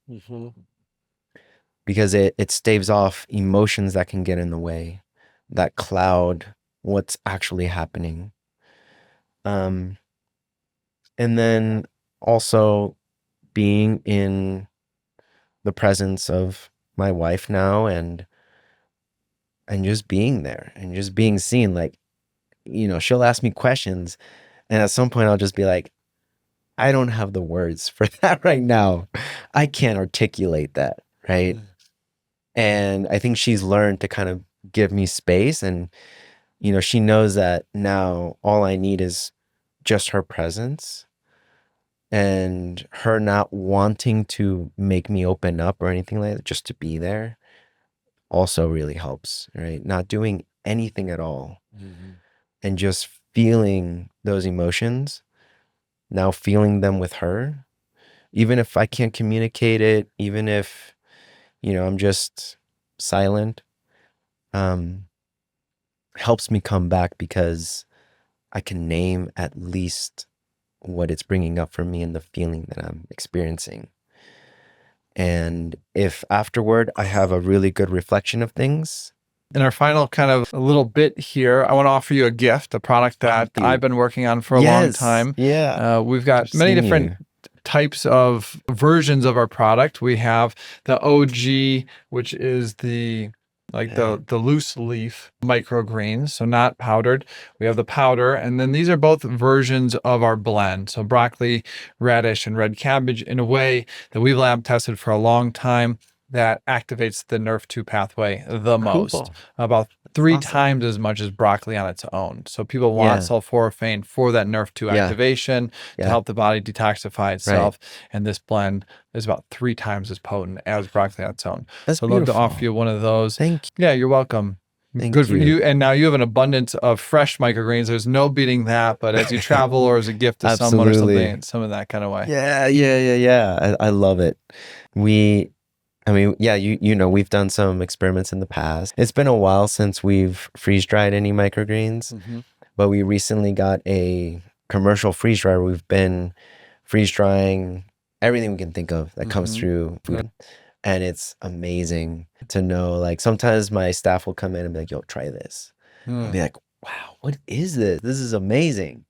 Because it staves off emotions that can get in the way, that cloud what's actually happening. And then also being in the presence of my wife now, and just being there and just being seen. Like, she'll ask me questions, and at some point I'll just be like, I don't have the words for that right now. I can't articulate that, right? And I think she's learned to kind of give me space, and she knows that now all I need is just her presence, and her not wanting to make me open up or anything like that, just to be there also really helps, right? Not doing anything at all and just feeling those emotions, now feeling them with her, even if I can't communicate it, even if, I'm just silent, helps me come back because I can name at least what it's bringing up for me and the feeling that I'm experiencing. And if afterward I have a really good reflection of things. In our final kind of a little bit here, I want to offer you a gift, a product that I've been working on for a long time. Yeah. We've got many different types of versions of our product. We have the OG, which is the loose leaf microgreens, so not powdered. We have the powder, and then these are both versions of our blend. So broccoli, radish, and red cabbage in a way that we've lab tested for a long time. that activates the NRF2 pathway the most, Cool. about 3 Awesome. times as much as broccoli on its own. So people want sulforaphane for that NRF2 activation to help the body detoxify itself. And this blend is about 3 times as potent as broccoli on its own. That's so I'd beautiful. love to offer you one of those. Thank you. Yeah, you're welcome. Thank Good for you. you. And now you have an abundance of fresh microgreens. There's no beating that, but as you travel or as a gift to someone or something, some of that kind of way. Yeah. I love it. You know, we've done some experiments in the past. It's been a while since we've freeze-dried any microgreens, but we recently got a commercial freeze dryer. We've been freeze-drying everything we can think of that comes through food. And it's amazing to know, like, sometimes my staff will come in and be like, yo, try this. I'll be like, wow, what is this? This is amazing.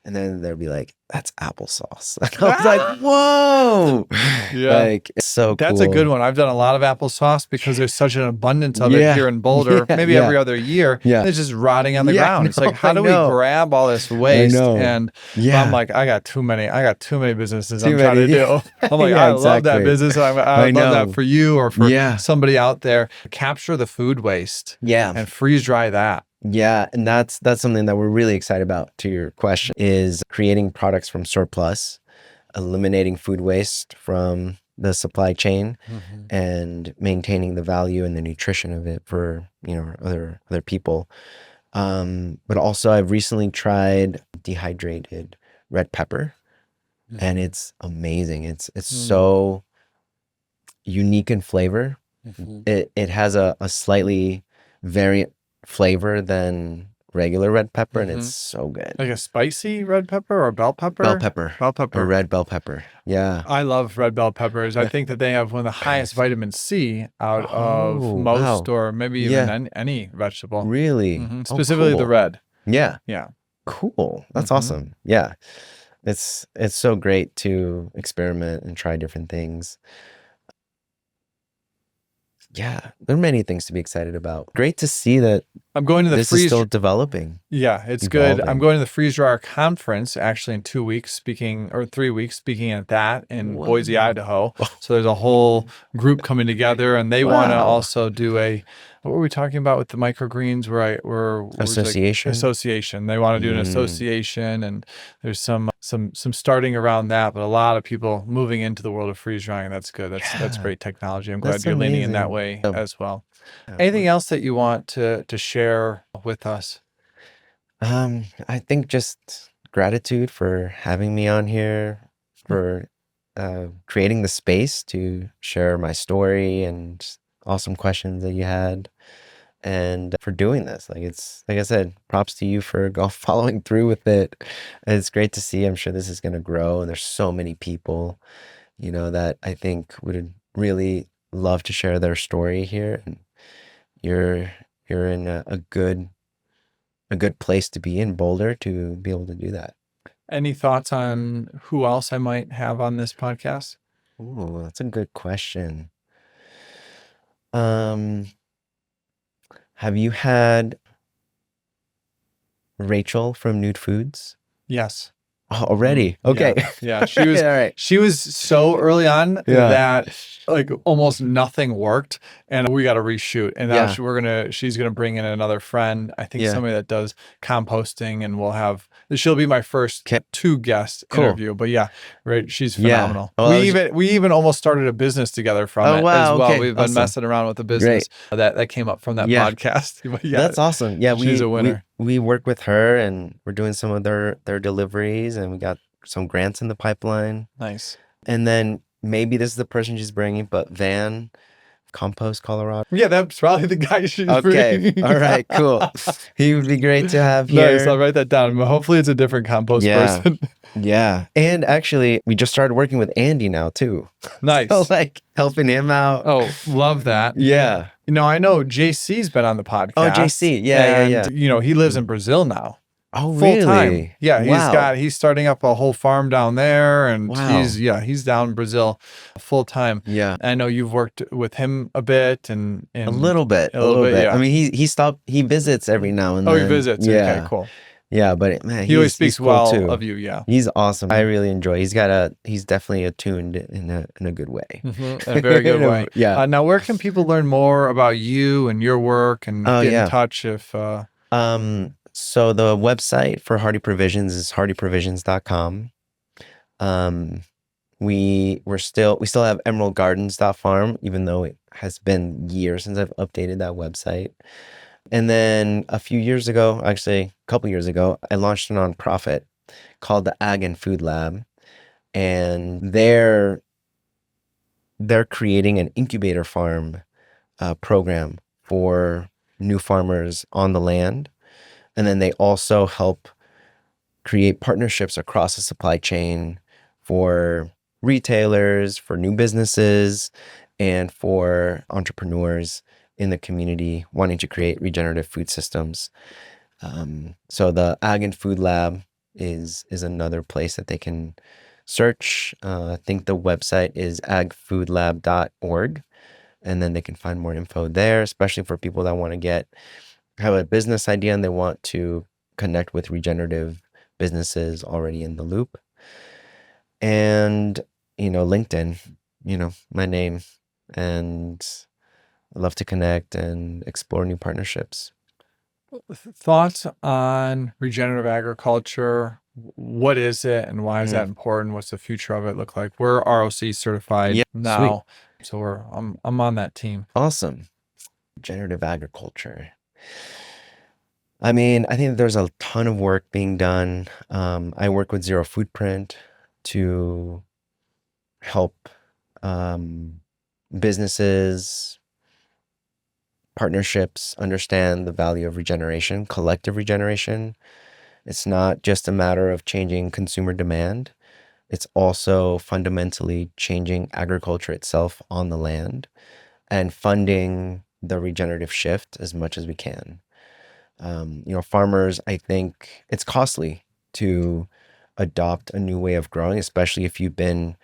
And then they'll be like, that's applesauce. And I was like, whoa. Like, it's so cool. That's a good one. I've done a lot of applesauce because there's such an abundance of it here in Boulder, maybe every other year. It's just rotting on the ground. It's like, how do we grab all this waste? And I'm like, I got too many businesses I'm trying to do. I'm like, I love that business. I love that for you or for somebody out there. Capture the food waste and freeze dry that. Yeah, and that's something that we're really excited about, to your question, is creating products from surplus, eliminating food waste from the supply chain, and maintaining the value and the nutrition of it for, you know, other people. But also I've recently tried dehydrated red pepper, and it's amazing. It's so unique in flavor. It has a slightly variant flavor than regular red pepper, and it's so good. Like a spicy red pepper or bell pepper? Bell pepper. Or red bell pepper. Yeah. I love red bell peppers. I think that they have one of the highest vitamin C out of most or maybe even any vegetable. Really? Specifically the red. Yeah. Yeah. Cool. That's awesome. Yeah. It's so great to experiment and try different things. Yeah, there are many things to be excited about. Great to see that I'm going to the this is still developing. Yeah, it's good. I'm going to the Freeze Dryer Conference actually in 2 weeks, 3 weeks, speaking at that in Boise, Idaho. So there's a whole group coming together, and they want to also do what were we talking about with the microgreens? Association. Association. They want to do an association, and there's some starting around that, but a lot of people moving into the world of freeze drying. That's good. That's great technology. I'm glad you're leaning in that way as well. Anything else that you want to share with us? I think just gratitude for having me on here, for creating the space to share my story and awesome questions that you had, and for doing this. Like I said, props to you for following through with it. It's great to see. I'm sure this is going to grow, and there's so many people, you know, that I think would really love to share their story here, and you're in a good place to be in Boulder to be able to do that. Any thoughts on who else I might have on this podcast? Ooh, that's a good question. Have you had Rachel from Nude Foods? Yes. Oh, already? Okay. Yeah. She was all right. She was so early on that like almost nothing worked, and we got to reshoot. And now she's gonna bring in another friend. I think somebody that does composting, and she'll be my first 2 guest interview. But she's phenomenal. We even almost started a business together from it as well. Okay. We've been messing around with the business that came up from that podcast. But that's awesome. Yeah, she's a winner. We work with her, and we're doing some of their deliveries, and we got some grants in the pipeline. Nice. And then maybe this is the person she's bringing, but Van, Compost, Colorado. Yeah, that's probably the guy she's bringing. All right, cool. He would be great to have here. Nice, I'll write that down. But hopefully it's a different compost person. Yeah. And actually, we just started working with Andy now, too. Nice. So, like, helping him out. Oh, love that. Yeah. You know, I know JC's been on the podcast. Oh, JC. Yeah. You know, he lives in Brazil now. Oh, full really? time. Yeah, he's starting up a whole farm down there, and he's down in Brazil full time. Yeah. I know you've worked with him a bit and a little bit. Yeah. I mean, he visits every now and then. Oh, he visits. Yeah. Okay, cool. Yeah, but man, He always he's speaks cool well too. of you. Yeah. He's awesome. I really enjoy. He's definitely attuned in a good way. In a very good way. Yeah. Now, where can people learn more about you and your work and Oh get in yeah. touch if So the website for Hearty Provisions is heartyprovisions.com. We still have emeraldgardens.farm, even though it has been years since I've updated that website. And then a few years ago, actually a couple years ago, I launched a nonprofit called the Ag and Food Lab, and they're creating an incubator farm program for new farmers on the land. And then they also help create partnerships across the supply chain for retailers, for new businesses, and for entrepreneurs in the community wanting to create regenerative food systems. So the Ag and Food Lab is another place that they can search. I think the website is agfoodlab.org, and then they can find more info there, especially for people that want to have a business idea and they want to connect with regenerative businesses already in the loop. And, LinkedIn, my name, and I love to connect and explore new partnerships. thoughts on regenerative agriculture? What is it and why is that important? What's the future of it look like? We're ROC certified now, sweet. so I'm on that team. Awesome. Regenerative agriculture. I mean, I think there's a ton of work being done. I work with Zero Footprint to help businesses, partnerships understand the value of regeneration, collective regeneration. It's not just a matter of changing consumer demand. It's also fundamentally changing agriculture itself on the land and funding the regenerative shift as much as we can. Farmers, I think it's costly to adopt a new way of growing, especially if you've been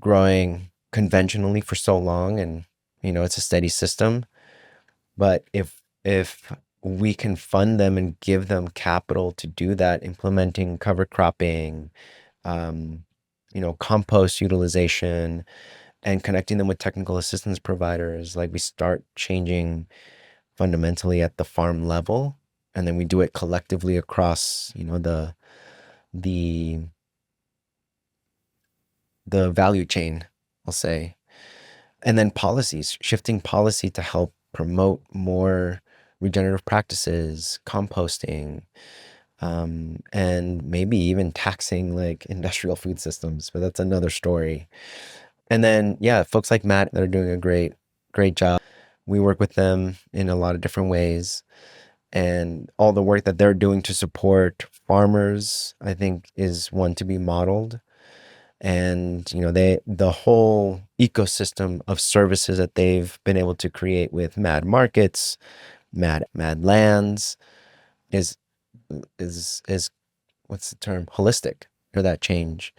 growing conventionally for so long and, it's a steady system. But if we can fund them and give them capital to do that, implementing cover cropping, compost utilization, and connecting them with technical assistance providers, like we start changing fundamentally at the farm level, and then we do it collectively across, the the value chain, I'll say. And then policies, shifting policy to help promote more regenerative practices, composting, and maybe even taxing like industrial food systems, but that's another story. And then, yeah, folks like Matt that are doing a great job. We work with them in a lot of different ways. And all the work that they're doing to support farmers, I think, is one to be modeled. And the whole ecosystem of services that they've been able to create with Mad Markets, Mad Lands is what's the term? Holistic for that change.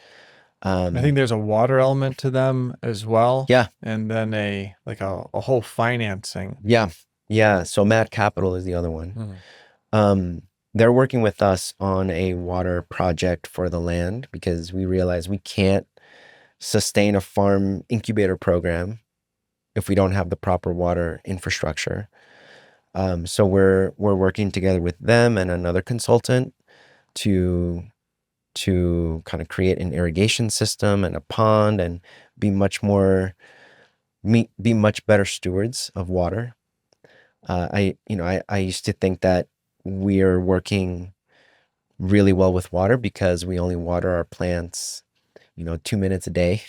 I think there's a water element to them as well. Yeah. And then a whole financing. Yeah. So Mad Capital is the other one. They're working with us on a water project for the land because we realize we can't sustain a farm incubator program if we don't have the proper water infrastructure. So we're working together with them and another consultant to kind of create an irrigation system and a pond and be much better stewards of water. I used to think that we are working really well with water because we only water our plants, 2 minutes a day.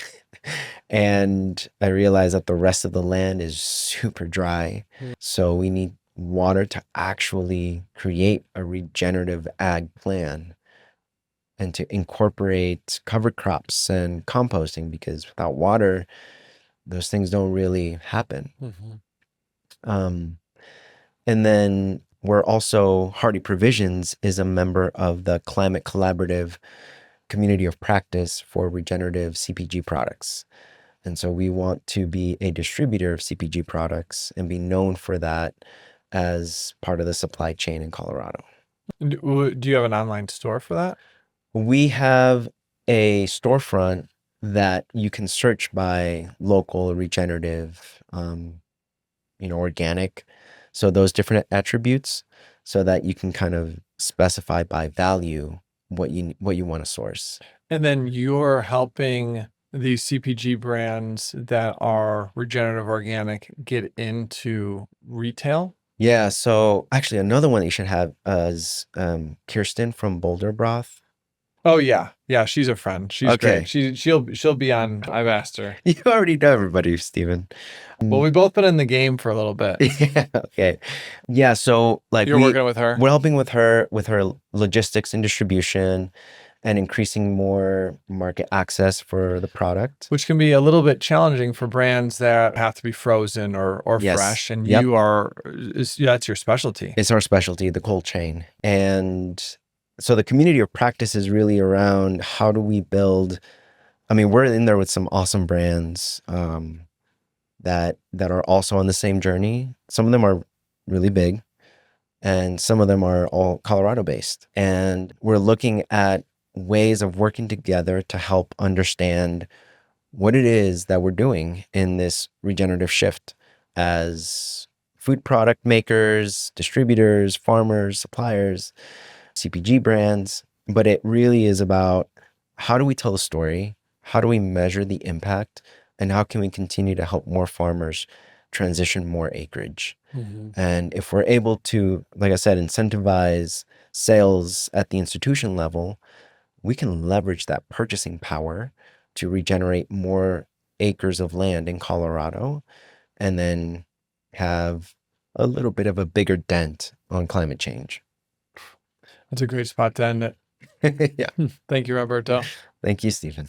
And I realized that the rest of the land is super dry. So we need water to actually create a regenerative ag plan and to incorporate cover crops and composting, because without water, those things don't really happen. And then we're also, Hearty Provisions is a member of the Climate Collaborative Community of Practice for Regenerative CPG Products. And so we want to be a distributor of CPG products and be known for that as part of the supply chain in Colorado. Do you have an online store for that? We have a storefront that you can search by local, regenerative, organic. So those different attributes so that you can kind of specify by value what you want to source. And then you're helping these CPG brands that are regenerative organic get into retail? Yeah, so actually another one that you should have is Kirsten from Boulder Broth. Oh yeah. Yeah, she's a friend. She's great. Okay. She'll be on. I've asked her. You already know everybody, Stephen. Well, we've both been in the game for a little bit. Yeah, okay. Yeah, so like You're working with her? we're helping with her logistics and distribution and increasing more market access for the product. Which can be a little bit challenging for brands that have to be frozen or Yes. fresh. And Yep. that's your specialty. It's our specialty, the cold chain. And so the community of practice is really around how do we build. I mean, we're in there with some awesome brands that are also on the same journey. Some of them are really big, and some of them are all Colorado based. And we're looking at ways of working together to help understand what it is that we're doing in this regenerative shift as food product makers, distributors, farmers, suppliers, CPG brands. But it really is about how do we tell the story? How do we measure the impact? And how can we continue to help more farmers transition more acreage? And if we're able to, like I said, incentivize sales at the institution level, we can leverage that purchasing power to regenerate more acres of land in Colorado and then have a little bit of a bigger dent on climate change. That's a great spot to end it. Yeah. Thank you, Roberto. Thank you, Stephen.